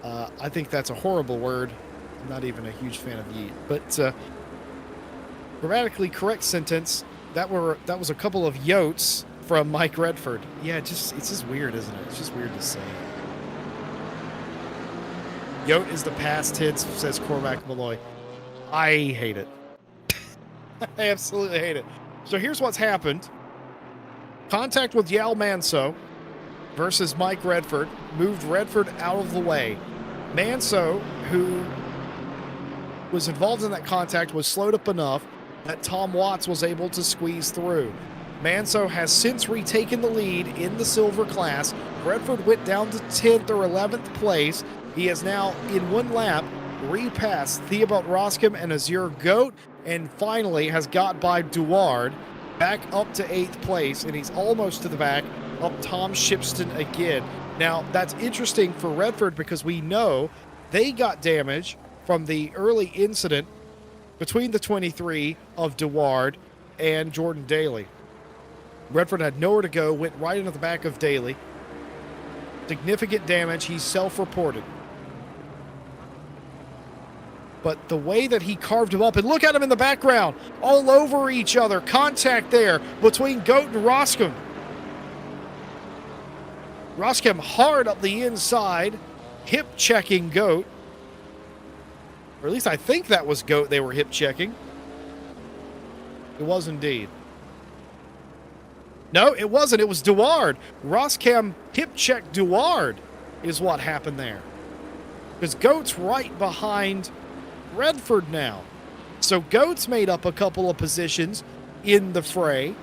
Speaker 1: I think that's a horrible word. I'm not even a huge fan of yeet. But grammatically correct sentence, that was a couple of yotes from Mike Redford. Yeah, it's just weird, isn't it? It's just weird to say. Yote is the past tense, says Cormac Malloy. I hate it. I absolutely hate it. So here's what's happened. Contact with Yal Manso versus Mike Redford moved Redford out of the way. Manso, who was involved in that contact, was slowed up enough that Tom Watts was able to squeeze through. Manso has since retaken the lead in the silver class. Redford went down to 10th or 11th place. He has now, in one lap, repassed Theobald Roscom and Azure Goat, and finally has got by Duard back up to 8th place, and he's almost to the back of Tom Shipston again. Now, that's interesting for Redford because we know they got damage from the early incident between the 23 of Duard and Jordan Daly. Redford had nowhere to go, went right into the back of Daly. Significant damage, he's self-reported. But the way that he carved him up, and look at him in the background, all over each other, contact there between Goat and Roscom. Roscom hard up the inside, hip checking Goat. Or at least I think that was Goat they were hip checking. It was indeed. No, it wasn't. It was Duard. Roscom hip checked Duard is what happened there. Because Goat's right behind Redford now. So Goat's made up a couple of positions in the fray.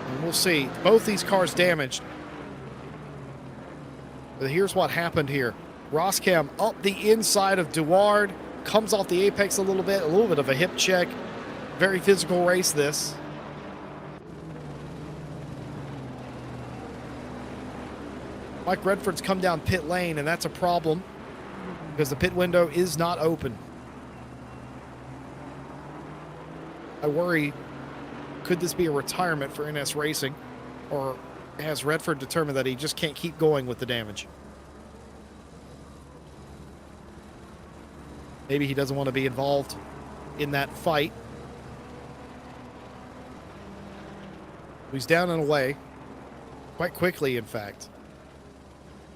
Speaker 1: And we'll see. Both these cars damaged. But here's what happened here. Roscom up the inside of Duard, comes off the apex a little bit of a hip check. Very physical race, this. Mike Redford's come down pit lane, and that's a problem because the pit window is not open. I worry, could this be a retirement for NS Racing, or has Redford determined that he just can't keep going with the damage? Maybe he doesn't want to be involved in that fight. He's down and away quite quickly, in fact.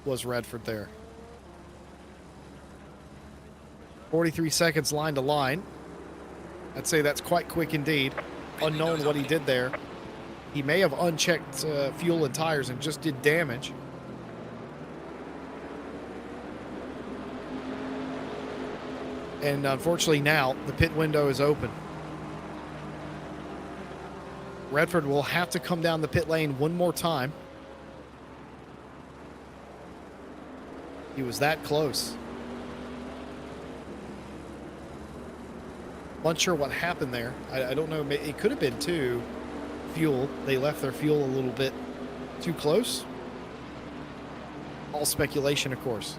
Speaker 1: Was Redford there. 43 seconds line to line. I'd say that's quite quick indeed. Unknown what he did there. He may have unchecked fuel and tires and just did damage. And unfortunately now, the pit window is open. Redford will have to come down the pit lane one more time. He was that close. Unsure what happened there. I don't know. It could have been too fuel. They left their fuel a little bit too close. All speculation, of course.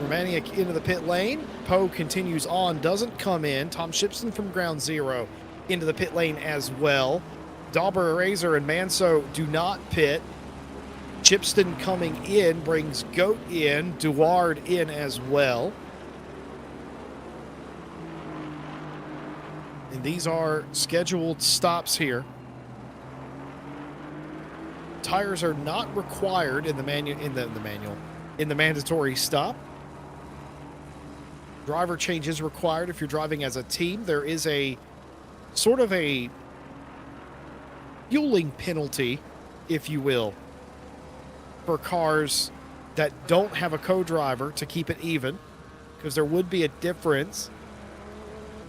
Speaker 1: Romaniuk into the pit lane. Poe continues on, doesn't come in. Tom Shipston from ground zero into the pit lane as well. Dauber, Razor, and Manso do not pit. Shipston coming in brings Goat in, Duard in as well. And these are scheduled stops here. Tires are not required in the mandatory stop. Driver change is required if you're driving as a team. There is a sort of a fueling penalty, if you will, for cars that don't have a co-driver to keep it even, because there would be a difference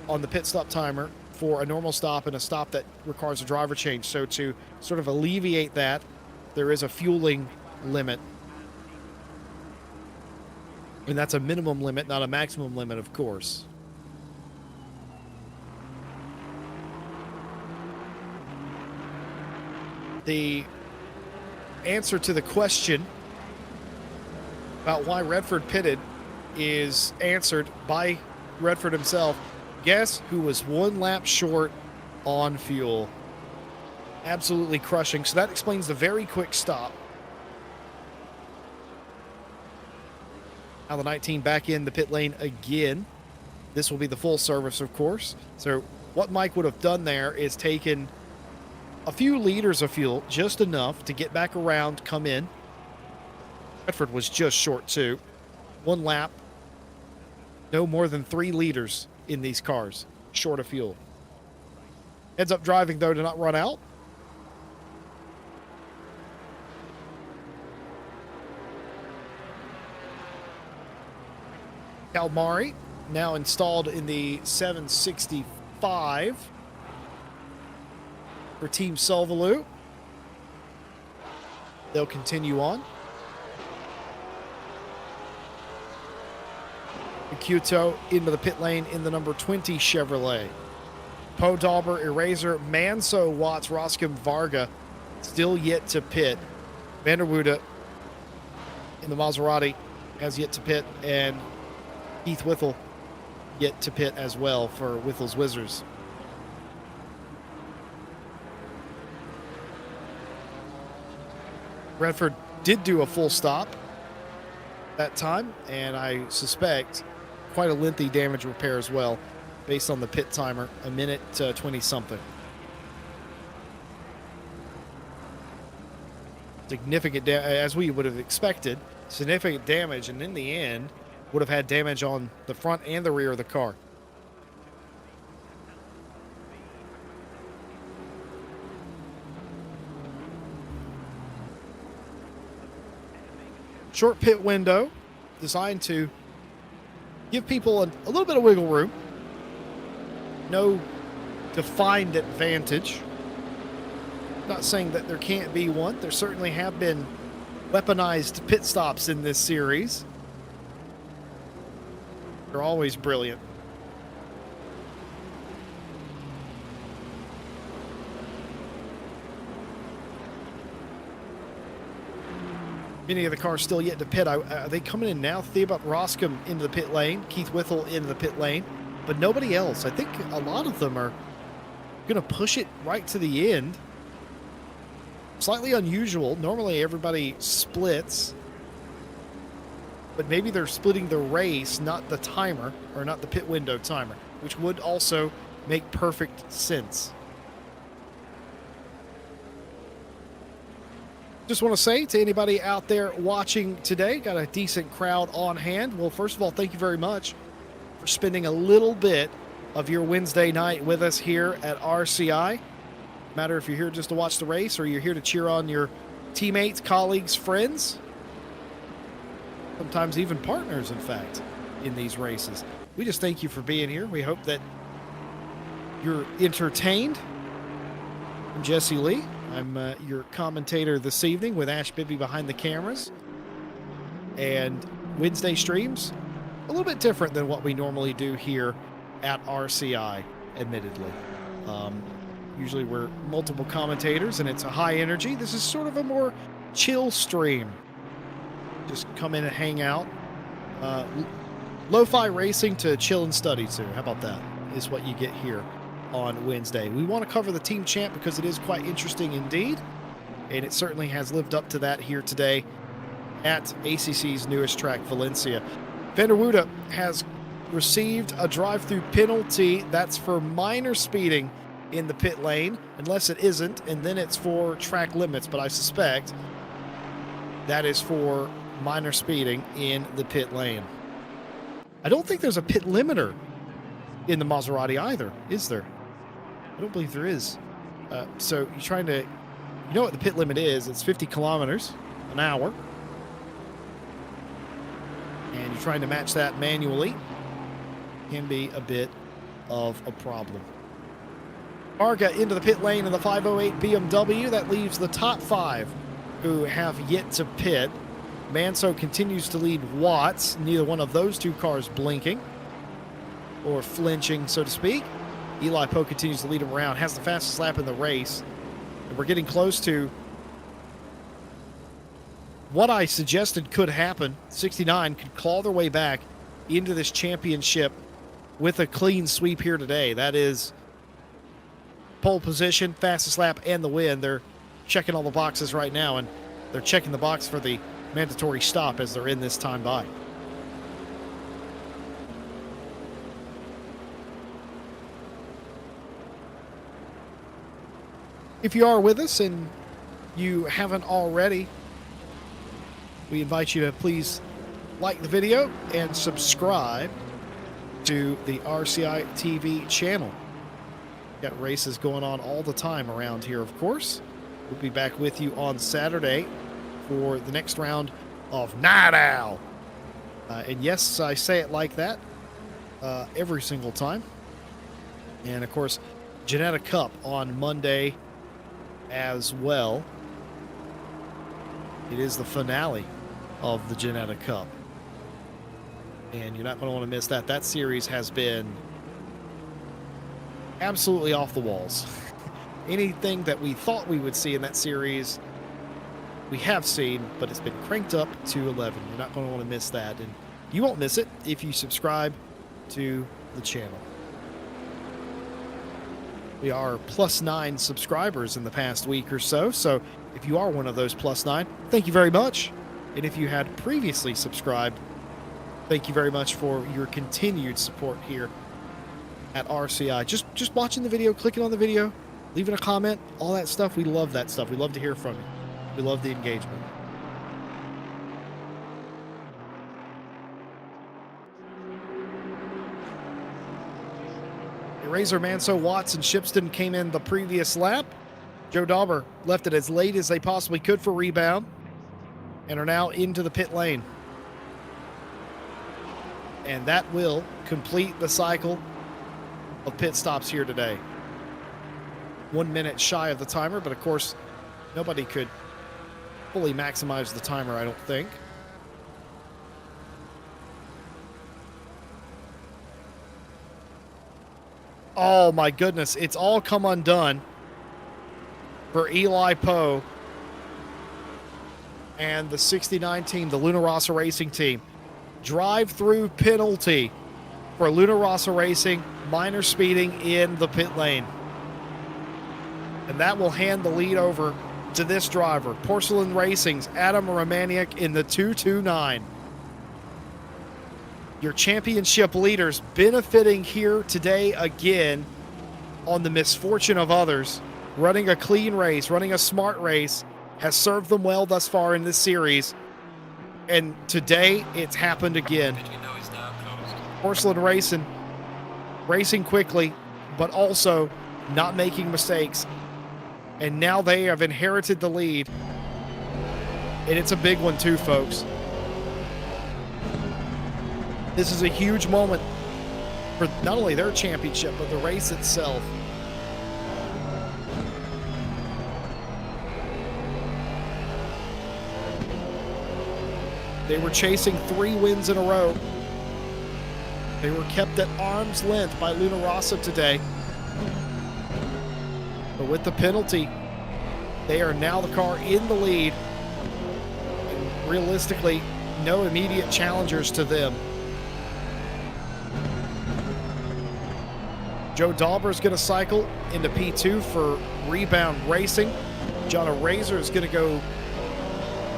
Speaker 1: on the pit stop timer for a normal stop and a stop that requires a driver change. So to sort of alleviate that, there is a fueling limit. And that's a minimum limit, not a maximum limit, of course. The answer to the question about why Redford pitted is answered by Redford himself. Guess who was 1 lap short on fuel? Absolutely crushing. So that explains the very quick stop. Now the 19 back in the pit lane again. This will be the full service, of course. So what Mike would have done there is taken a few liters of fuel, just enough to get back around, come in. Redford was just short too. 1 lap, no more than 3 liters in these cars, short of fuel. Heads up driving, though, to not run out. Calmari now installed in the 765 for Team Solvalou. They'll continue on. Kyoto into the pit lane in the number 20 Chevrolet. Poe Dauber, Eraser, Manso, Watts, Roscom, Varga still yet to pit. Vanderwoode in the Maserati has yet to pit, and Keith Whittle yet to pit as well for Whittle's Wizards. Redford did do a full stop that time, and I suspect quite a lengthy damage repair as well, based on the pit timer, a minute 20 something. Significant, as we would have expected, significant damage, and in the end, would have had damage on the front and the rear of the car. Short pit window designed to give people a little bit of wiggle room. No defined advantage. Not saying that there can't be one. There certainly have been weaponized pit stops in this series. They're always brilliant. Many of the cars still yet to pit. Are they coming in now? Theobald Roscom into the pit lane. Keith Whittle into the pit lane. But nobody else. I think a lot of them are going to push it right to the end. Slightly unusual. Normally everybody splits. But maybe they're splitting the race, not the timer, or not the pit window timer, which would also make perfect sense. Just want to say to anybody out there watching today, got a decent crowd on hand. Well, first of all, thank you very much for spending a little bit of your Wednesday night with us here at RCI. No matter if you're here just to watch the race or you're here to cheer on your teammates, colleagues, friends, sometimes even partners, in fact, in these races. We just thank you for being here. We hope that you're entertained. I'm Jesse Lee. I'm your commentator this evening with Ash Bibby behind the cameras. And Wednesday streams, a little bit different than what we normally do here at RCI, admittedly. Usually we're multiple commentators and it's a high energy. This is sort of a more chill stream. Just come in and hang out. Lo-fi racing to chill and study to. How about that? Is what you get here on Wednesday. We want to cover the team champ because it is quite interesting indeed, and it certainly has lived up to that here today at ACC's newest track, Valencia. Vanderwoode has received a drive-through penalty. That's for minor speeding in the pit lane, unless it isn't, and then it's for track limits, but I suspect that is for minor speeding in the pit lane. I don't think there's a pit limiter in the Maserati either, is there? I don't believe there is. So you're trying to, you know what the pit limit is? It's 50 kilometers an hour. And you're trying to match that manually. Can be a bit of a problem. Arga into the pit lane in the 508 BMW. That leaves the top 5 who have yet to pit. Manso continues to lead Watts. Neither one of those two cars blinking or flinching, so to speak. Eli Poe continues to lead him around, has the fastest lap in the race. And we're getting close to what I suggested could happen. 69 could claw their way back into this championship with a clean sweep here today. That is pole position, fastest lap, and the win. They're checking all the boxes right now, and they're checking the box for the mandatory stop as they're in this time by. If you are with us and you haven't already, we invite you to please like the video and subscribe to the RCI TV channel. Got races going on all the time around here, of course. We'll be back with you on Saturday for the next round of Night Owl. And yes, I say it like that every single time. And of course, Janetta Cup on Monday as well. It is the finale of the Janetta Cup. And you're not going to want to miss that. That series has been absolutely off the walls. Anything that we thought we would see in that series, we have seen, but it's been cranked up to 11. You're not going to want to miss that. And you won't miss it if you subscribe to the channel. We are +9 subscribers in the past week or so. So if you are one of those +9, thank you very much. And if you had previously subscribed, thank you very much for your continued support here at RCI. Just watching the video, clicking on the video, leaving a comment, all that stuff. We love that stuff. We love to hear from you. We love the engagement. Razor, Manso, Watts, and Shipston came in the previous lap. Joe Dauber left it as late as they possibly could for rebound and are now into the pit lane. And that will complete the cycle of pit stops here today. 1 minute shy of the timer, but of course, nobody could fully maximize the timer, I don't think. Oh my goodness, it's all come undone for Eli Poe and the 69 team, the Luna Rossa Racing team. Drive-through penalty for Luna Rossa Racing, minor speeding in the pit lane. And that will hand the lead over to this driver, Porcelain Racing's Adam Romaniuk in the 229. Your championship leaders benefiting here today again on the misfortune of others. Running a clean race, running a smart race has served them well thus far in this series. And today it's happened again.
Speaker 2: Did you know he's now closed?
Speaker 1: Porcelain Racing, racing quickly, but also not making mistakes. And now they have inherited the lead. And it's a big one too, folks. This is a huge moment for not only their championship, but the race itself. They were chasing 3 wins in a row. They were kept at arm's length by Luna Rossa today. But with the penalty, they are now the car in the lead. And realistically, no immediate challengers to them. Joe Dauber is going to cycle into P2 for Rebound Racing. John Razor is going to go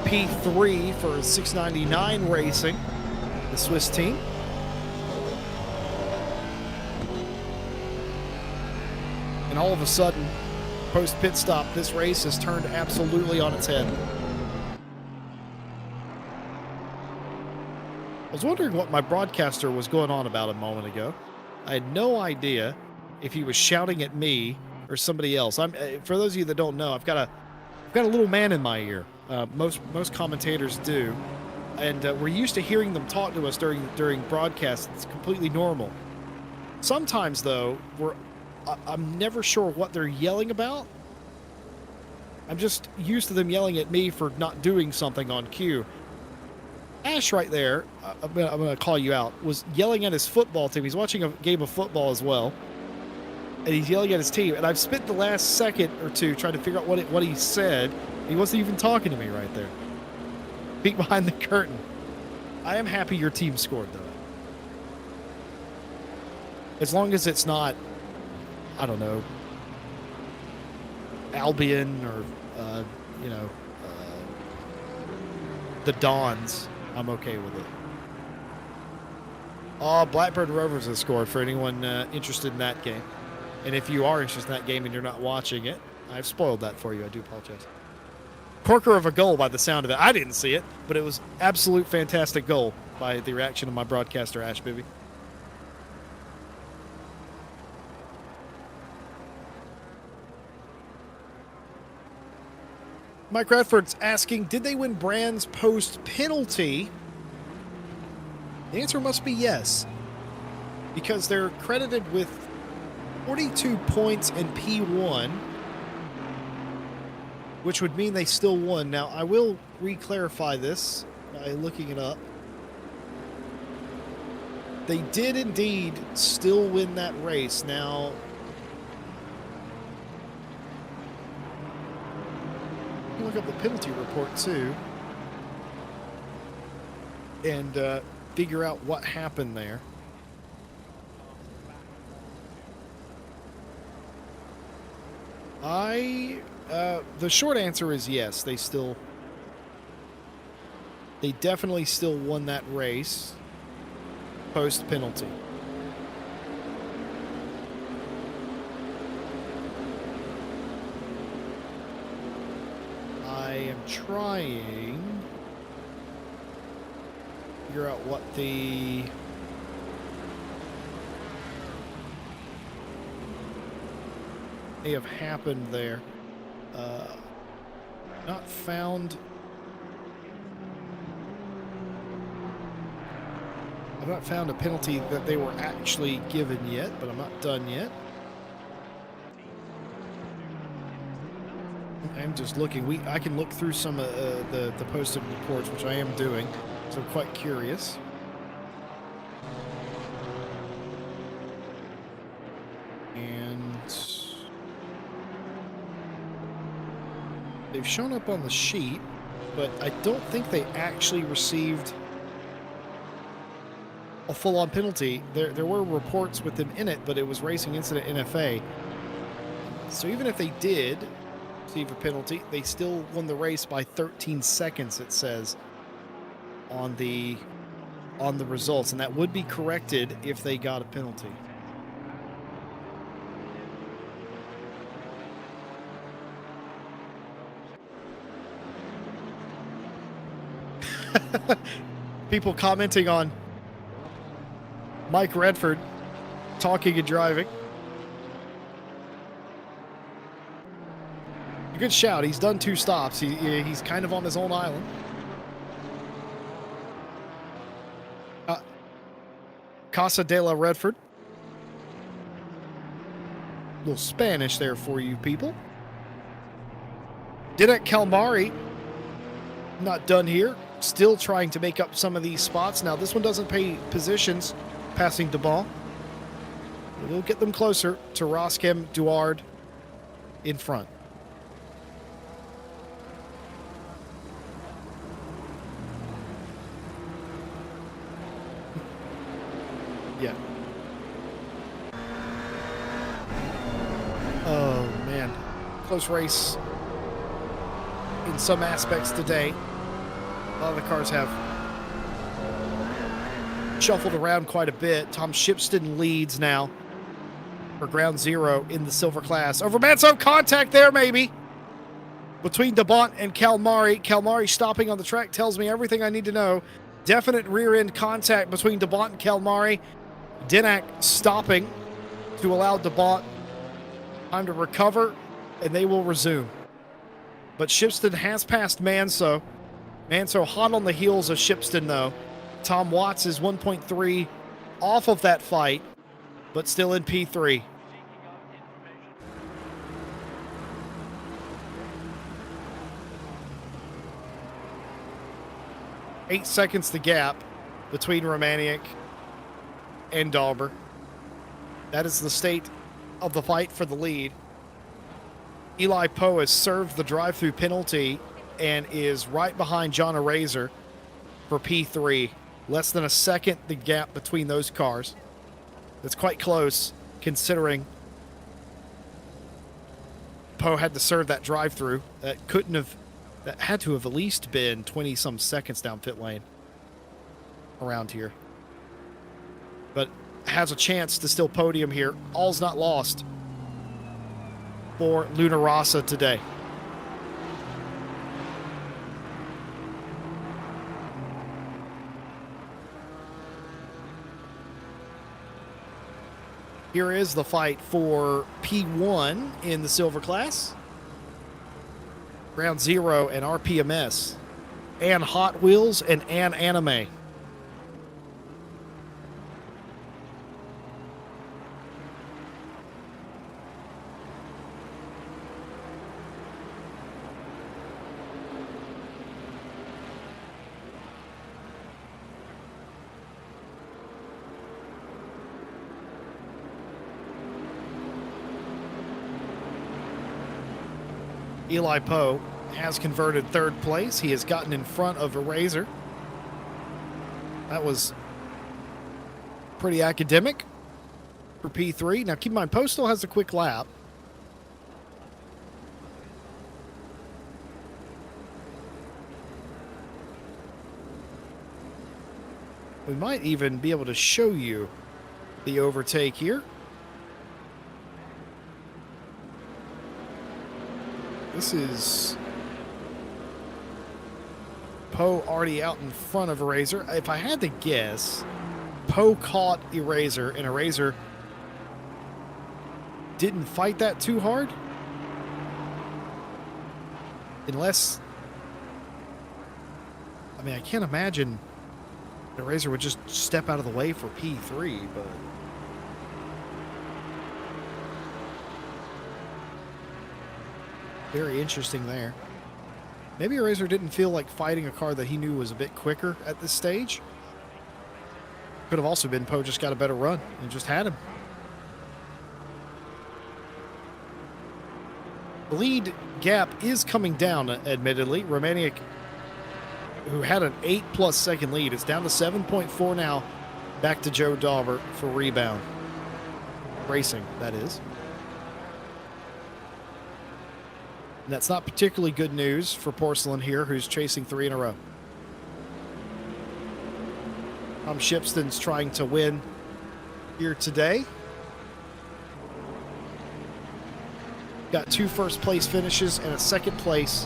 Speaker 1: P3 for 699 Racing, the Swiss team. And all of a sudden, post pit stop, this race has turned absolutely on its head. was wondering what my broadcaster was going on about a moment ago. I had no idea if he was shouting at me or somebody else. For those of you that don't know, I've got a little man in my ear. Most commentators do, and we're used to hearing them talk to us during broadcasts. It's completely normal. Sometimes, though, I'm never sure what they're yelling about. I'm just used to them yelling at me for not doing something on cue. Ash right there, I'm gonna call you out, was yelling at his football team. He's watching a game of football as well, and he's yelling at his team. And I've spent the last second or two trying to figure out what he said. He wasn't even talking to me right there. Peek behind the curtain. I am happy your team scored, though. As long as it's not, I don't know, Albion or, the Dons, I'm okay with it. Oh, Blackburn Rovers has scored for anyone interested in that game. And if you are interested in that game and you're not watching it, I've spoiled that for you. I do apologize. Corker of a goal by the sound of it. I didn't see it, but it was absolute fantastic goal by the reaction of my broadcaster, Ash Bibby. Mike Redford's asking, did they win Brand's post penalty? The answer must be yes, because they're credited with 42 points in P1, which would mean they still won. Now, I will re-clarify this by looking it up. They did indeed still win that race. Now, look up the penalty report too and figure out what happened there. The short answer is yes, they definitely still won that race post penalty. I am trying to figure out what may have happened there. Not found. I've not found a penalty that they were actually given yet, but I'm not done yet. I'm just looking. I can look through some of the posted reports, which I am doing, so I'm quite curious. And they've shown up on the sheet, but I don't think they actually received a full-on penalty. There were reports with them in it, but it was racing incident NFA. So even if they did receive a penalty, they still won the race by 13 seconds, it says on the results, and that would be corrected if they got a penalty. People commenting on Mike Redford talking and driving. A good shout. He's done 2 stops. He's kind of on his own island. Casa de la Redford. A little Spanish there for you people. Didac Calmari. Not done here. Still trying to make up some of these spots. Now, this one doesn't pay positions passing the ball. We'll get them closer to Roskem Duard in front. Yeah. Oh, man. Close race in some aspects today. A lot of the cars have shuffled around quite a bit. Tom Shipston leads now for ground zero in the silver class. Over Manso, contact there maybe between DeBont and Calmari. Calmari stopping on the track tells me everything I need to know. Definite rear end contact between DeBont and Kalmari. Denak stopping to allow DeBont time to recover, and they will resume. But Shipston has passed Manso. Manso hot on the heels of Shipston, though. Tom Watts is 1.3 off of that fight, but still in P3. Eight seconds the gap between Romaniuk and Dauber. That is the state of the fight for the lead. Eli Poe has served the drive-through penalty and is right behind John Eraser for P3. Less than a second the gap between those cars. That's quite close considering Poe had to serve that drive-through. That had to have at least been 20-some seconds down pit lane around here. But has a chance to still podium here. All's not lost for Luna Rossa today. Here is the fight for P1 in the silver class. Ground Zero and RPMS. And Hot Wheels and Anime. Eli Poe has converted third place. He has gotten in front of Eraser. That was pretty academic for P3. Now keep in mind, Poe still has a quick lap. We might even be able to show you the overtake here. This is Poe already out in front of Eraser. If I had to guess, Poe caught Eraser, and Eraser didn't fight that too hard. Unless, I mean, I can't imagine Eraser would just step out of the way for P3, but very interesting there. Maybe Eraser didn't feel like fighting a car that he knew was a bit quicker at this stage. Could have also been Poe just got a better run and just had him. The lead gap is coming down, admittedly. Romaniuk, who had an 8+ second lead, is down to 7.4 now. Back to Joe Dauber for rebound. Racing, that is. And that's not particularly good news for Porcelain here, who's chasing 3 in a row. Tom Shipston's trying to win here today. Got 2 first-place finishes and a second place.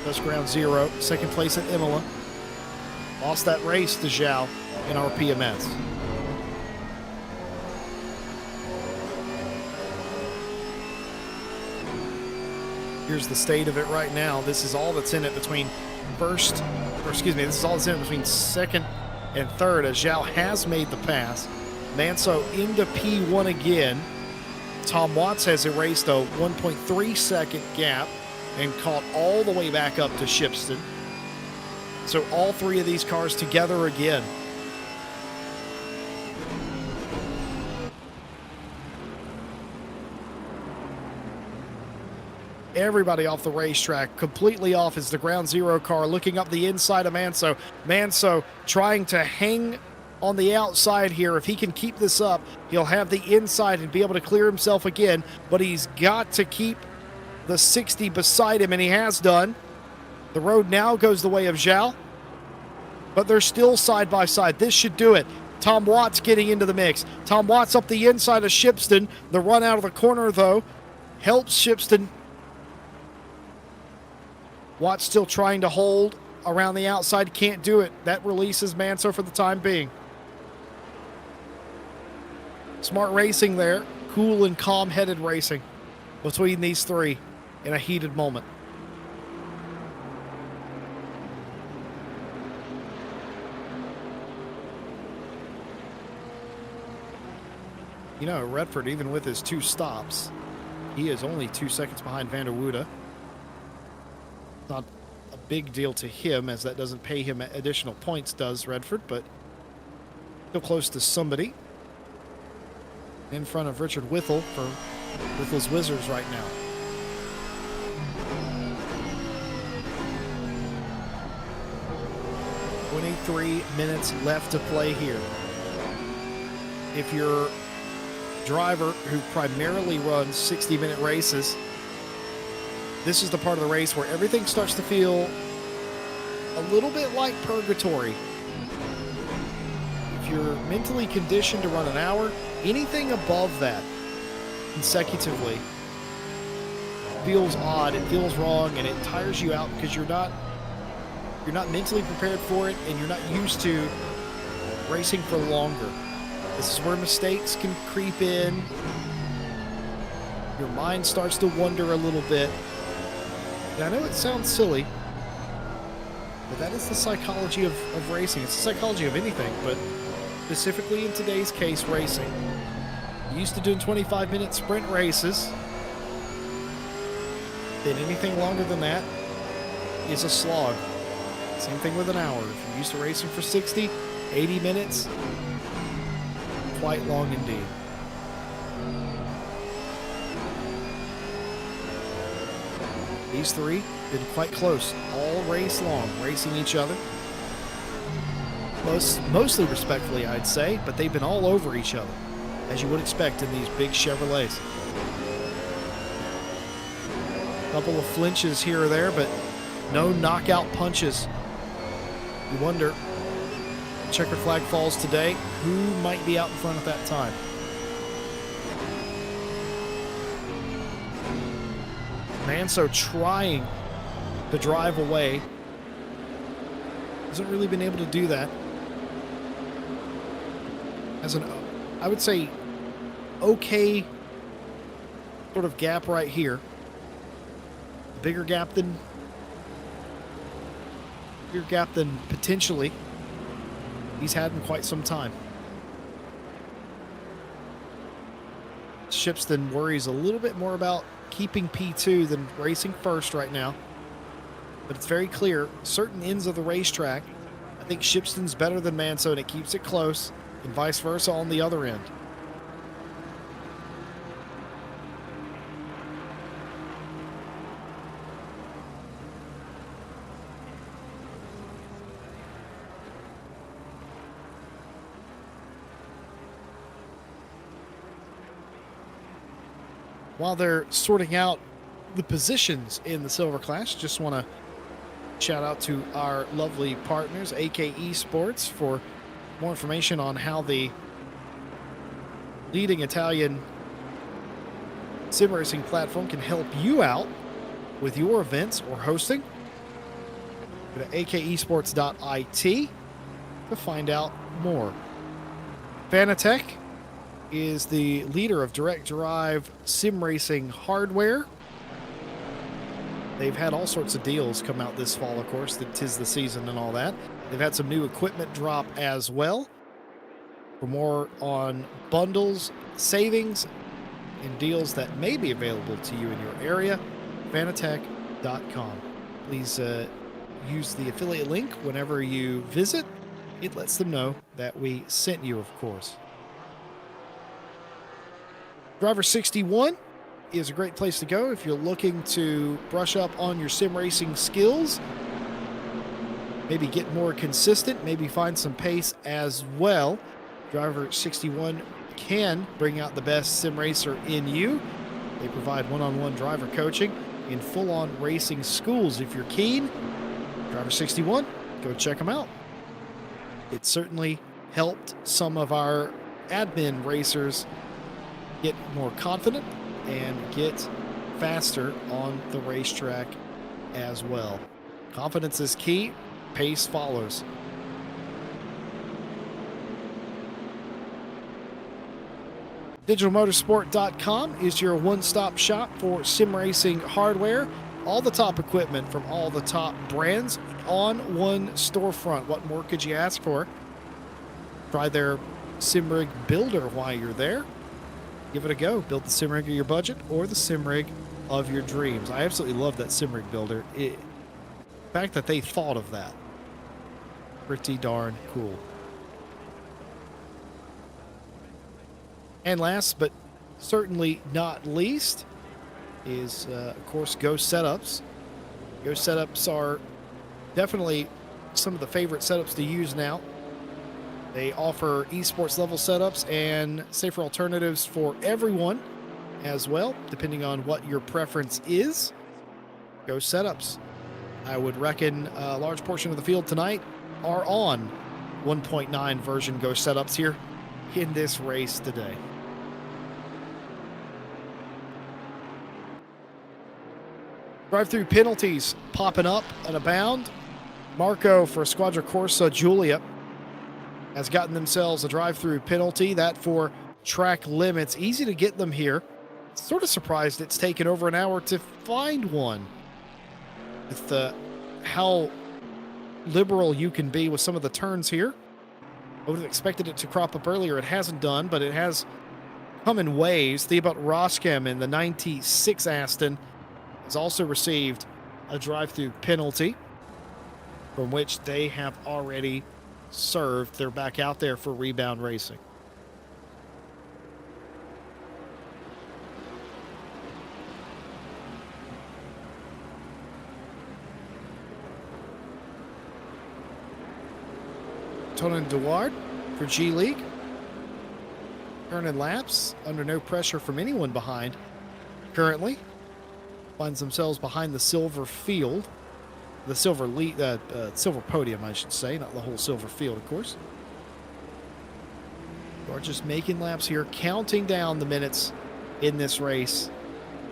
Speaker 1: That's Ground Zero. Second place at Imola. Lost that race to Zhao in RPMS. Here's the state of it right now. This is all that's in it between this is all that's in it between second and third, as Zhao has made the pass. Manso into P1 again. Tom Watts has erased a 1.3 second gap and caught all the way back up to Shipston. So all 3 of these cars together again. Everybody off the racetrack, completely off is the Ground Zero car, looking up the inside of Manso. Manso trying to hang on the outside here. If he can keep this up, he'll have the inside and be able to clear himself again, but he's got to keep the 60 beside him, and he has done. The road now goes the way of Zhao, but they're still side by side. This should do it. Tom Watts getting into the mix. Tom Watts up the inside of Shipston. The run out of the corner, though, helps Shipston. Watts still trying to hold around the outside, can't do it. That releases Manso for the time being. Smart racing there. Cool and calm-headed racing between these three in a heated moment. You know, Redford, even with his 2 stops, he is only 2 seconds behind Van der Woede. Not a big deal to him, as that doesn't pay him additional points, does Redford, but still close to somebody. In front of Richard Whittle for Whittle's Wizards right now. "23 minutes left to play here." If you're a driver who primarily runs 60-minute races, this is the part of the race where everything starts to feel a little bit like purgatory. If you're mentally conditioned to run an hour, anything above that consecutively feels odd, it feels wrong, and it tires you out because you're not mentally prepared for it, and you're not used to racing for longer. This is where mistakes can creep in. Your mind starts to wander a little bit. And I know it sounds silly, but that is the psychology of racing. It's the psychology of anything, but specifically in today's case, racing. Used to doing 25-minute sprint races. Then anything longer than that is a slog. Same thing with an hour. If you're used to racing for 60, 80 minutes, quite long indeed. These three been quite close all race long, racing each other. Mostly respectfully, I'd say, but they've been all over each other, as you would expect in these big Chevrolets. A couple of flinches here or there, but no knockout punches. You wonder, checkered flag falls today, who might be out in front at that time? Manso trying to drive away. Hasn't really been able to do that. Has an, I would say, okay sort of gap right here. Bigger gap than potentially he's had in quite some time. Shipston worries a little bit more about keeping P2 than racing first right now. But it's very clear, certain ends of the racetrack, I think Shipston's better than Manso, and it keeps it close, and vice versa on the other end. While they're sorting out the positions in the silver class, just want to shout out to our lovely partners, AK Esports, for more information on how the leading Italian sim racing platform can help you out with your events or hosting. Go to akesports.it to find out more. Fanatec is the leader of direct drive sim racing hardware. They've had all sorts of deals come out this fall, of course, that 'tis the season and all that. They've had some new equipment drop as well. For more on bundles, savings, and deals that may be available to you in your area, fanatec.com. Please use the affiliate link whenever you visit. It lets them know that we sent you, of course. Driver 61 is a great place to go if you're looking to brush up on your sim racing skills, maybe get more consistent, maybe find some pace as well. Driver 61 can bring out the best sim racer in you. They provide one-on-one driver coaching in full-on racing schools. If you're keen, Driver 61, go check them out. It certainly helped some of our admin racers get more confident and get faster on the racetrack as well. Confidence is key. pace follows. DigitalMotorsport.com is your one-stop shop for sim racing hardware. All the top equipment from all the top brands on one storefront. What more could you ask for? Try their sim rig builder while you're there. Give it a go. Build the sim rig of your budget or the sim rig of your dreams. I absolutely love that sim rig builder. The fact that they thought of that. Pretty darn cool. And last but certainly not least is, of course, Ghost Setups. Ghost Setups are definitely some of the favorite setups to use now. They offer esports level setups and safer alternatives for everyone as well, depending on what your preference is. Ghost Setups. I would reckon a large portion of the field tonight are on 1.9 version Ghost Setups here in this race today. Drive-through penalties popping up and abound. Marco for Squadra Corsa Giulia has gotten themselves a drive-through penalty. That for track limits. Easy to get them here. Sort of surprised it's taken over an hour to find one. With how liberal you can be with some of the turns here. I would have expected it to crop up earlier. It hasn't done, but it has come in waves. Theobald Roskem in the 96 Aston has also received a drive-through penalty from which they have already served. They're back out there for rebound racing. Tonin Deward for G League. Turning laps under no pressure from anyone behind currently. Finds themselves behind the silver field. The silver silver podium, I should say, not the whole silver field, of course. They're just making laps here, counting down the minutes in this race.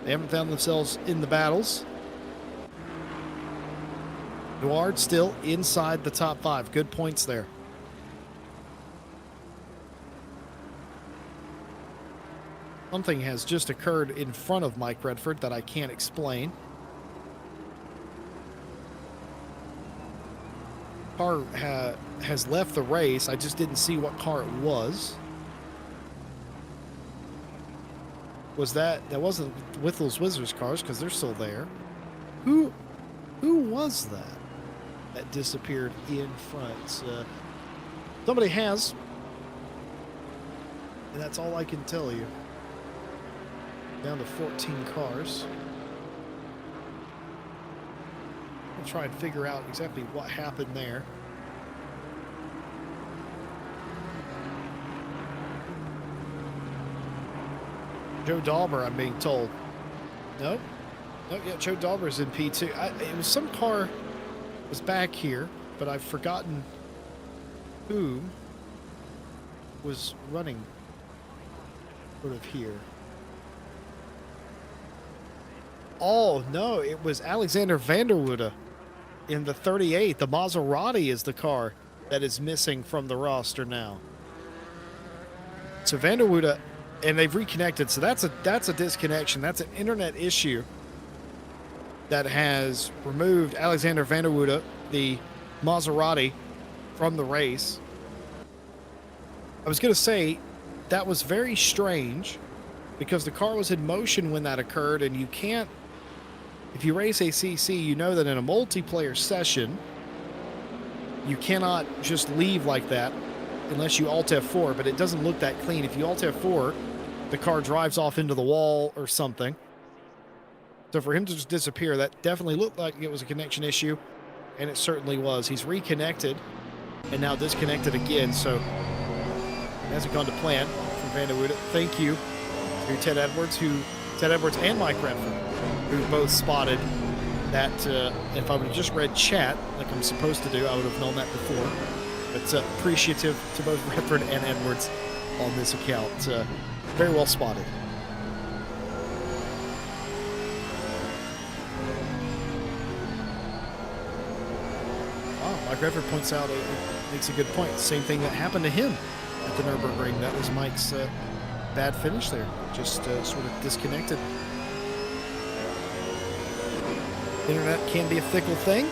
Speaker 1: They haven't found themselves in the battles. Deward still inside the top 5. Good points there. Something has just occurred in front of Mike Redford that I can't explain. Car has left the race. I just didn't see what car it was. That wasn't Whittle's Wizards cars because they're still there. Who was that disappeared in front? Somebody has, and that's all I can tell you. Down to 14 cars. I'll try and figure out exactly what happened there. Joe Dalmer, I'm being told. Nope. Nope, yeah, Joe Dalmer's in P2. It was some car was back here, but I've forgotten who was running sort of here. Oh, no, it was Alexander Vanderwoode in the 38. The Maserati is the car that is missing from the roster now. So Vanderwoode, and they've reconnected, so that's a disconnection. That's an internet issue that has removed Alexander Vanderwoode, the Maserati, from the race. I was going to say, that was very strange because the car was in motion when that occurred, and you can't, if you race ACC, you know that in a multiplayer session, you cannot just leave like that unless you Alt F4, but it doesn't look that clean. If you Alt F4, the car drives off into the wall or something. So for him to just disappear, that definitely looked like it was a connection issue, and it certainly was. He's reconnected and now disconnected again, so it hasn't gone to plan from Vanderwoode. Thank you to Ted Edwards and Mike Redford, who both spotted that. If I would have just read chat like I'm supposed to do, I would have known that before. But appreciative to both Redford and Edwards on this account. Very well spotted. Wow, Greffer points out, makes a good point. Same thing that happened to him at the Nürburgring. That was Mike's bad finish there. Just sort of disconnected. Internet can be a fickle thing.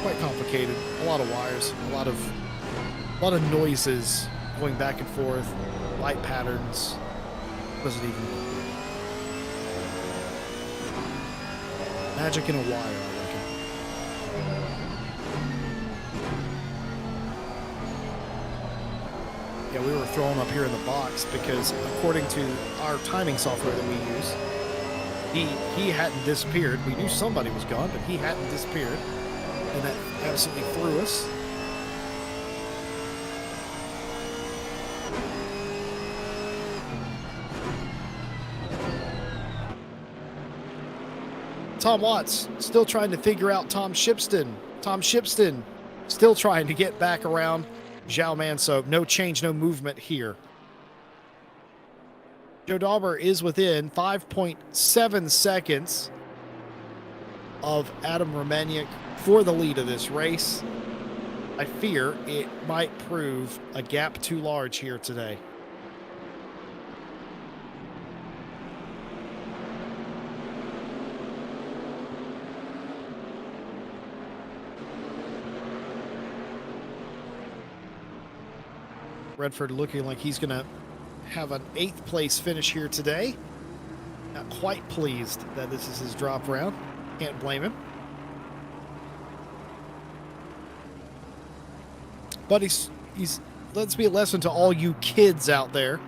Speaker 1: Quite complicated. A lot of wires, a lot of noises going back and forth, light patterns. Was it even magic in a wire, I reckon. Yeah, we were thrown up here in the box because according to our timing software that we use, he hadn't disappeared. We knew somebody was gone, but he hadn't disappeared. And that absolutely threw us. Tom Watts still trying to figure out Tom Shipston. Tom Shipston still trying to get back around Zhao Manso. No change, no movement here. Joe Dauber is within 5.7 seconds of Adam Romaniuk for the lead of this race. I fear it might prove a gap too large here today. Redford looking like he's going to have an 8th place finish here today. Not quite pleased that this is his drop round. Can't blame him. But he's let's be a lesson to all you kids out there.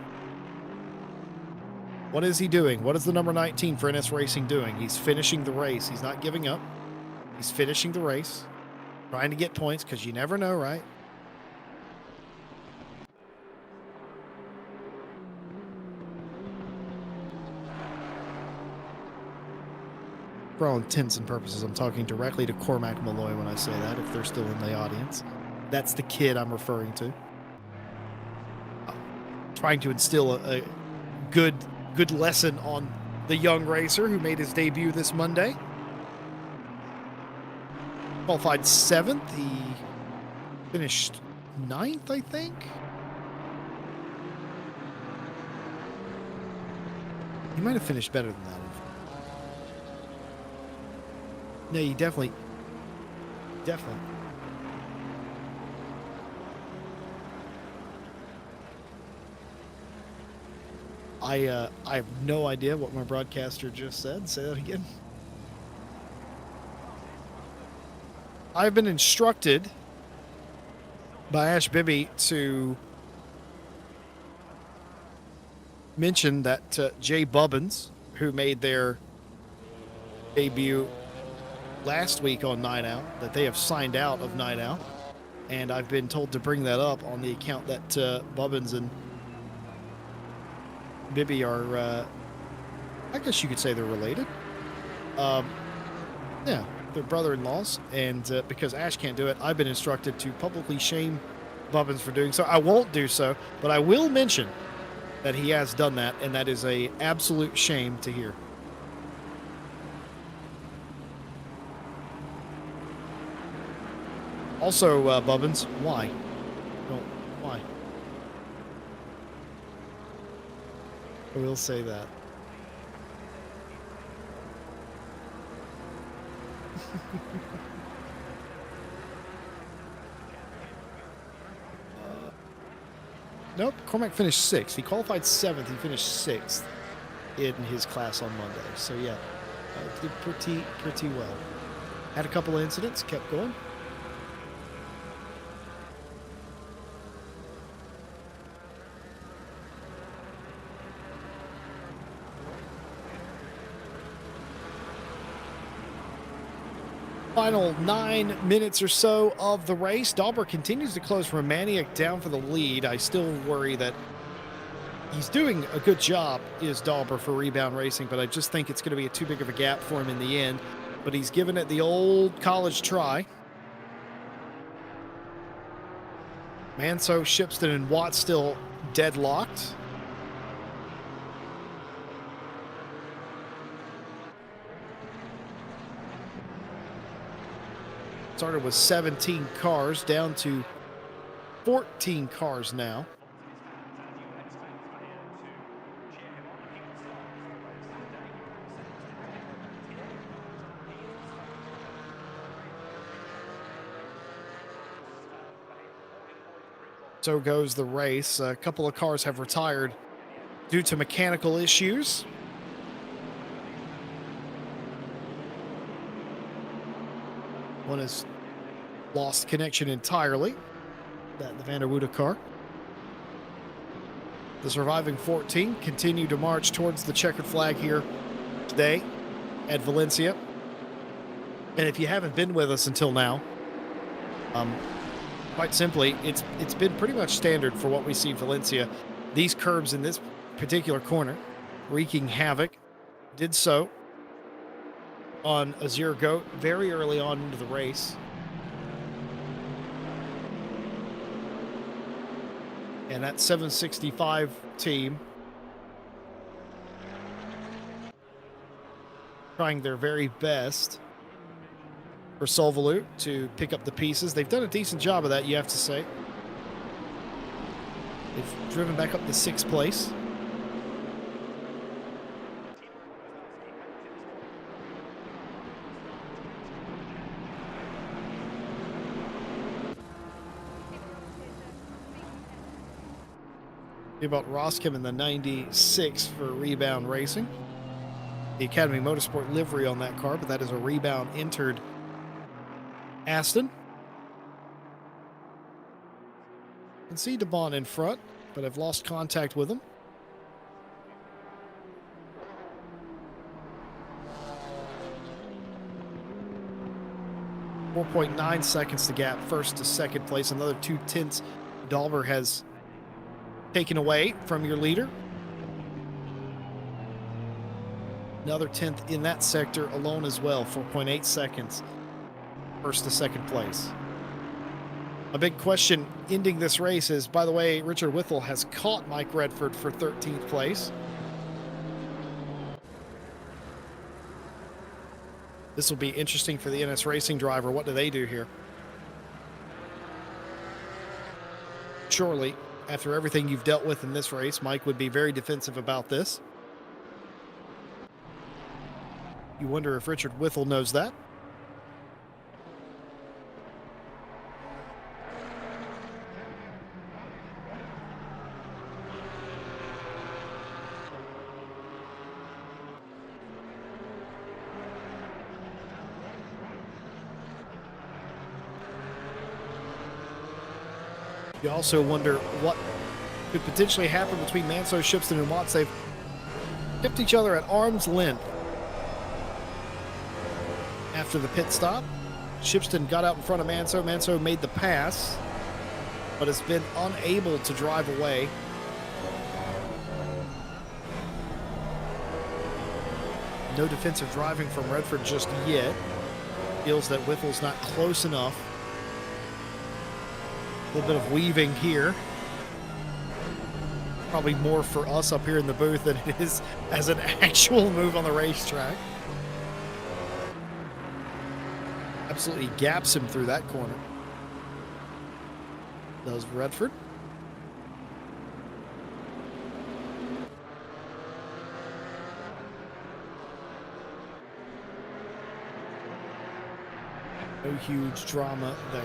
Speaker 1: What is he doing? What is the number 19 for NS Racing doing? He's finishing the race. He's not giving up. He's finishing the race. Trying to get points because you never know, right? For all intents and purposes, I'm talking directly to Cormac Malloy when I say that, if they're still in the audience. That's the kid I'm referring to. Trying to instill a good lesson on the young racer who made his debut this Monday. Qualified 7th. He finished 9th, I think. He might have finished better than that. No, you definitely. I have no idea what my broadcaster just said. Say that again. I've been instructed by Ash Bibby to mention that Jay Bubbins, who made their debut last week on Night Out, that they have signed out of Night Out, and I've been told to bring that up on the account that Bubbins and Bibby are, I guess you could say they're related. Yeah, they're brother-in-laws, and because Ash can't do it, I've been instructed to publicly shame Bubbins for doing so. I won't do so, but I will mention that he has done that, and that is a absolute shame to hear. Also, Bubbins, why? No, why? I will say that. Nope, Cormac finished 6th. He qualified 7th. He finished 6th in his class on Monday. So, yeah, did pretty well. Had a couple of incidents, kept going. Final 9 minutes or so of the race. Dauber continues to close Romaniuk down for the lead. I still worry that he's doing a good job, is Dauber, for rebound racing, but I just think it's going to be too big of a gap for him in the end. But he's given it the old college try. Manso, Shipston, and Watt still deadlocked. Started with 17 cars, down to 14 cars now. So goes the race. A couple of cars have retired due to mechanical issues. One has lost connection entirely. The Van der Woede car. The surviving 14 continue to march towards the checkered flag here today at Valencia. And if you haven't been with us until now, quite simply, it's been pretty much standard for what we see in Valencia. These curbs in this particular corner, wreaking havoc, did so on Azure Goat very early on into the race. And that 765 team trying their very best for Solvalut to pick up the pieces. They've done a decent job of that, you have to say. They've driven back up to 6th place. About Roskim in the 96 for Rebound Racing. The Academy Motorsport livery on that car, but that is a Rebound entered Aston. You can see DeBon in front, but I've lost contact with him. .9 seconds to gap, first to second place. Another 2/10 Dauber has taken away from your leader. Another 10th in that sector alone as well, 4.8 seconds. First to second place. A big question ending this race is, by the way, Richard Whittle has caught Mike Redford for 13th place. This will be interesting for the NS Racing driver. What do they do here? Surely, after everything you've dealt with in this race, Mike would be very defensive about this. You wonder if Richard Whittle knows that. You also wonder what could potentially happen between Manso, Shipston, and Watts. They've kept each other at arm's length after the pit stop. Shipston got out in front of Manso. Manso made the pass, but has been unable to drive away. No defensive driving from Redford just yet. Feels that Whittle's not close enough. A little bit of weaving here. Probably more for us up here in the booth than it is as an actual move on the racetrack. Absolutely gaps him through that corner. Does Redford. No huge drama there.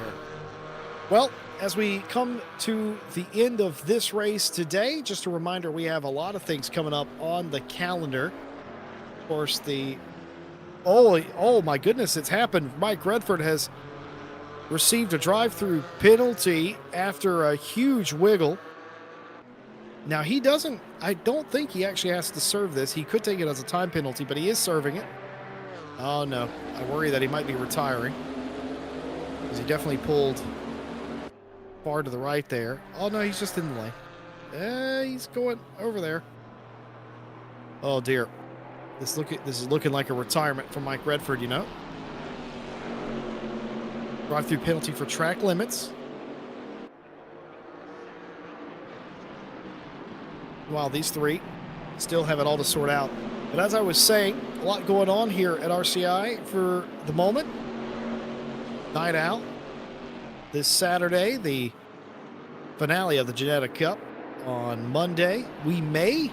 Speaker 1: Well, as we come to the end of this race today, just a reminder, we have a lot of things coming up on the calendar. Of course, oh my goodness, it's happened. Mike Redford has received a drive-through penalty after a huge wiggle. Now, I don't think he actually has to serve this. He could take it as a time penalty, but he is serving it. Oh no, I worry that he might be retiring, because he definitely pulled far to the right there. Oh no, he's just in the lane. He's going over there. Oh dear. This is looking like a retirement for Mike Redford, you know. Drive-through penalty for track limits. While these three still have it all to sort out. But as I was saying, a lot going on here at RCI for the moment. night out this Saturday, the finale of the Genetic Cup on Monday. We may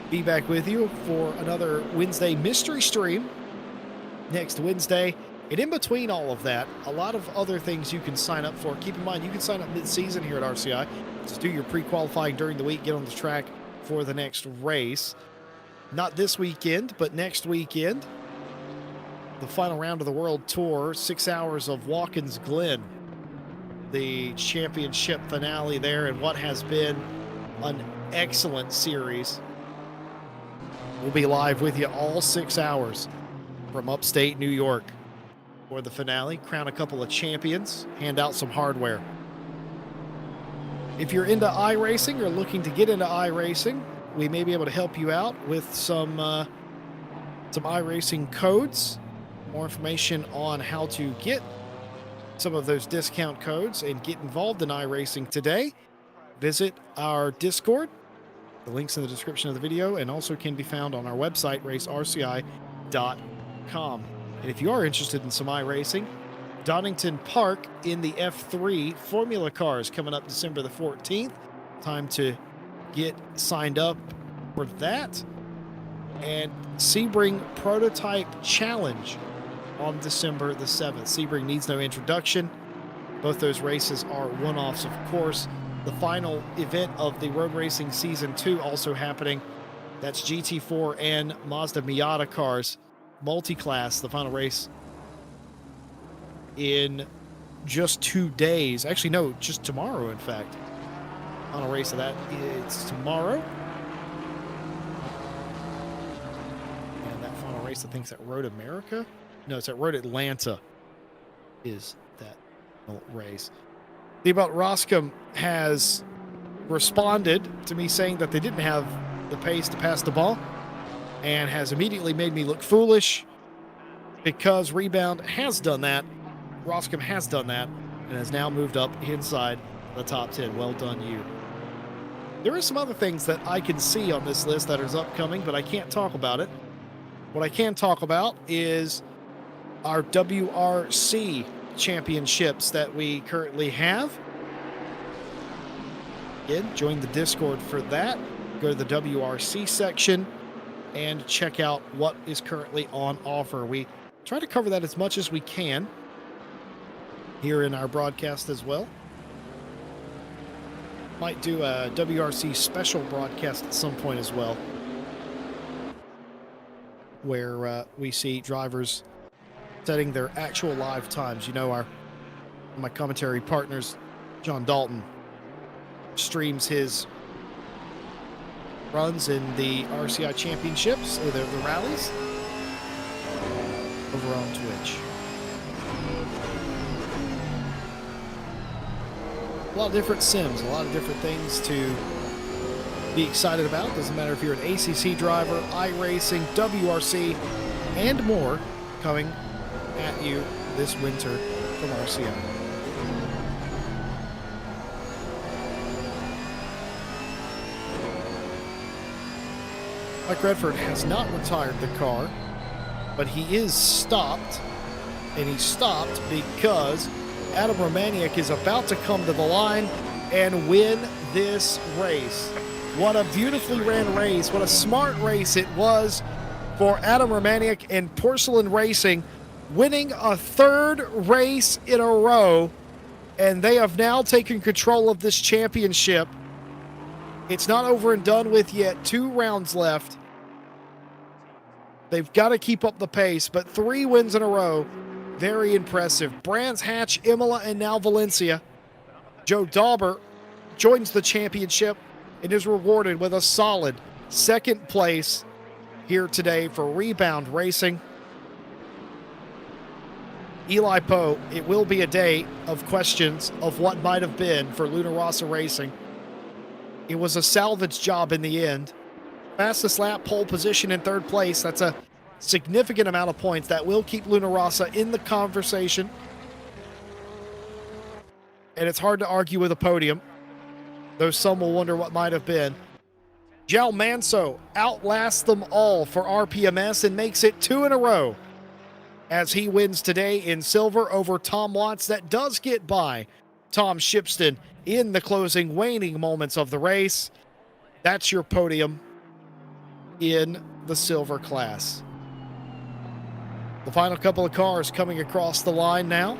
Speaker 1: be back with you for another Wednesday mystery stream next Wednesday. And in between all of that, a lot of other things you can sign up for. Keep in mind, you can sign up mid-season here at RCI. Just do your pre-qualifying during the week, get on the track for the next race. Not this weekend, but next weekend. The final round of the World Tour, 6 hours of Watkins Glen. The championship finale there, and what has been an excellent series. We'll be live with you all 6 hours from upstate New York for the finale, crown a couple of champions, hand out some hardware. If you're into iRacing or looking to get into iRacing, we may be able to help you out with some iRacing codes. More information on how to get some of those discount codes and get involved in iRacing today, visit our Discord. The link's in the description of the video and also can be found on our website, racerci.com. And if you are interested in some iRacing, Donington Park in the F3 Formula Cars coming up December the 14th. Time to get signed up for that. And Sebring Prototype Challenge on December the 7th. Sebring needs no introduction. Both those races are one-offs, of course. The final event of the Road Racing Season 2 also happening. That's GT4 and Mazda Miata cars, multi-class, the final race in just 2 days. Actually, no, just tomorrow, in fact. Final race of that, it's tomorrow. And that final race, I think, is at Road America. No, it's at Road Atlanta is that race. Thibaut Roscom has responded to me saying that they didn't have the pace to pass the ball and has immediately made me look foolish because Rebound has done that. Roscom has done that and has now moved up inside the top 10. Well done, you. There are some other things that I can see on this list that is upcoming, but I can't talk about it. What I can talk about is our WRC championships that we currently have. Again, join the Discord for that. Go to the WRC section and check out what is currently on offer. We try to cover that as much as we can here in our broadcast as well. Might do a WRC special broadcast at some point as well, where we see drivers setting their actual live times. You know, my commentary partners, John Dalton, streams his runs in the RCI championships, or the rallies, over on Twitch. A lot of different sims, a lot of different things to be excited about. Doesn't matter if you're an ACC driver, iRacing, WRC, and more coming at you this winter from RCI. Mike Redford has not retired the car, but he is stopped, and he's stopped because Adam Romaniuk is about to come to the line and win this race. What a beautifully ran race. What a smart race it was for Adam Romaniuk and Porcelain Racing, winning a third race in a row, and they have now taken control of this championship. It's not over and done with yet. 2 rounds left. They've got to keep up the pace, but 3 wins in a row. Very impressive. Brands Hatch, Imola, and now Valencia. Joe Dauber joins the championship and is rewarded with a solid 2nd place here today for Rebound Racing. Eli Poe, it will be a day of questions of what might have been for Luna Rossa Racing. It was a salvage job in the end. Fastest lap, pole position in 3rd place. That's a significant amount of points that will keep Luna Rossa in the conversation. And it's hard to argue with a podium, though some will wonder what might have been. Jal Manso outlasts them all for RPMS and makes it 2 in a row. as he wins today in silver over Tom Watts. That does get by Tom Shipston in the closing waning moments of the race. That's your podium in the silver class. The final couple of cars coming across the line now.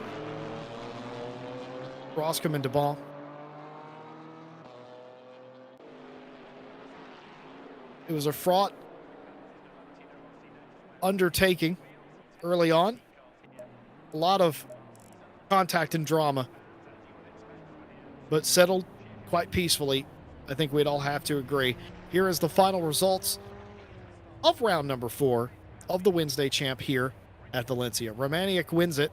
Speaker 1: Roscom and DeBon. It was a fraught undertaking early on. A lot of contact and drama, but settled quite peacefully. I think we'd all have to agree. Here is the final results of round number 4 of the Wednesday champ here at Valencia. Romaniuk wins it,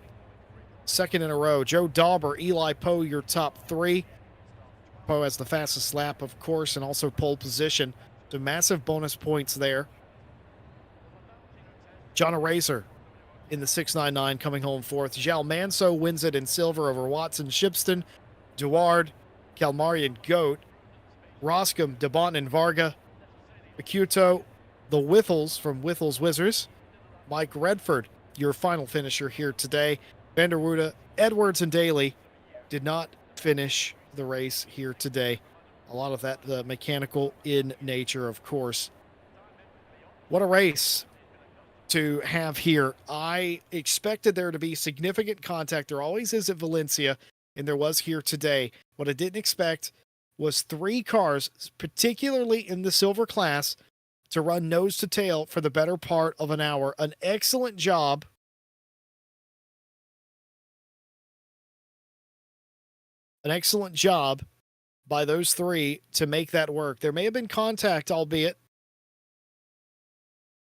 Speaker 1: second in a row. Joe Dauber, Eli Poe, your top 3. Poe has the fastest lap, of course, and also pole position. So massive bonus points there. John Arazer in the 699 coming home 4th. Jal Manso wins it in silver over Watson Shipston. Duard, Kalmarian Goat, Roscom, DeBont and Varga, Acuto, the Withels from Withels Wizards, Mike Redford, your final finisher here today. Vanderwoode, Edwards, and Daly did not finish the race here today. A lot of that mechanical in nature, of course. What a race to have here. I expected there to be significant contact. There always is at Valencia, and there was here today. What I didn't expect was 3 cars, particularly in the silver class, to run nose to tail for the better part of an hour. An excellent job by those 3 to make that work. There may have been contact, albeit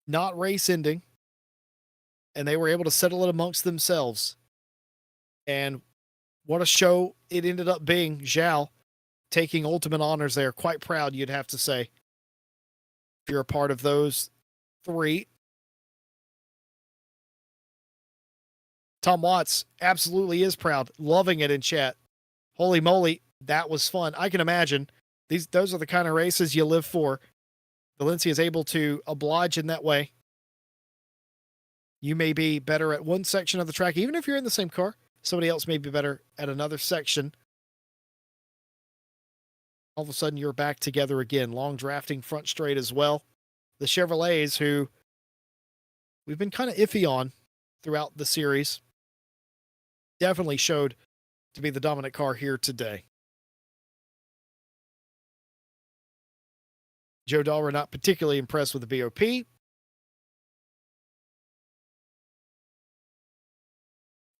Speaker 1: not race ending, and they were able to settle it amongst themselves. And what a show it ended up being. Zhao taking ultimate honors there. Quite proud, you'd have to say, if you're a part of those 3. Tom Watts absolutely is proud, loving it in chat. Holy moly, that was fun. I can imagine those are the kind of races you live for. Valencia is able to oblige in that way. You may be better at one section of the track, even if you're in the same car. Somebody else may be better at another section. All of a sudden, you're back together again. Long drafting front straight as well. The Chevrolets, who we've been kind of iffy on throughout the series, definitely showed to be the dominant car here today. Joe Dahl were not particularly impressed with the BOP.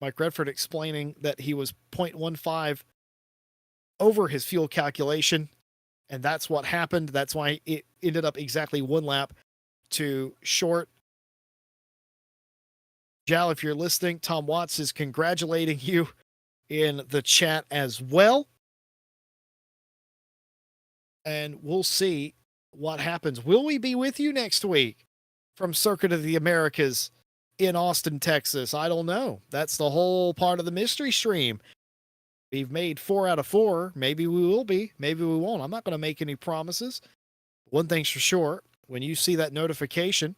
Speaker 1: Mike Redford explaining that he was 0.15 over his fuel calculation, and that's what happened. That's why it ended up exactly 1 lap too short. Jal, if you're listening, Tom Watts is congratulating you in the chat as well. And we'll see what happens. Will we be with you next week from Circuit of the Americas in Austin, Texas? I don't know. That's the whole part of the mystery stream. We've made 4 out of 4. Maybe we will be. Maybe we won't. I'm not going to make any promises. One thing's for sure. When you see that notification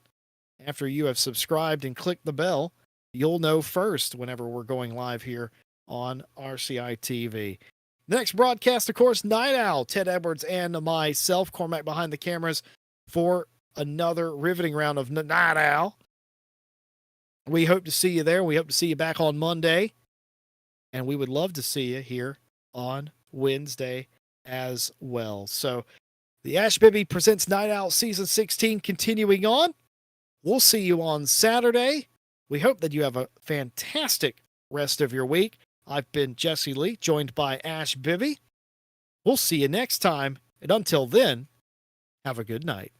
Speaker 1: after you have subscribed and clicked the bell, you'll know first whenever we're going live here on RCI TV. The next broadcast, of course, Night Owl, Ted Edwards, and myself, Cormac behind the cameras, for another riveting round of Night Owl. We hope to see you there. We hope to see you back on Monday. And we would love to see you here on Wednesday as well. So the Ash Bibby presents Night Owl Season 16 continuing on. We'll see you on Saturday. We hope that you have a fantastic rest of your week. I've been Jesse Lee, joined by Ash Bibby. We'll see you next time. And until then, have a good night.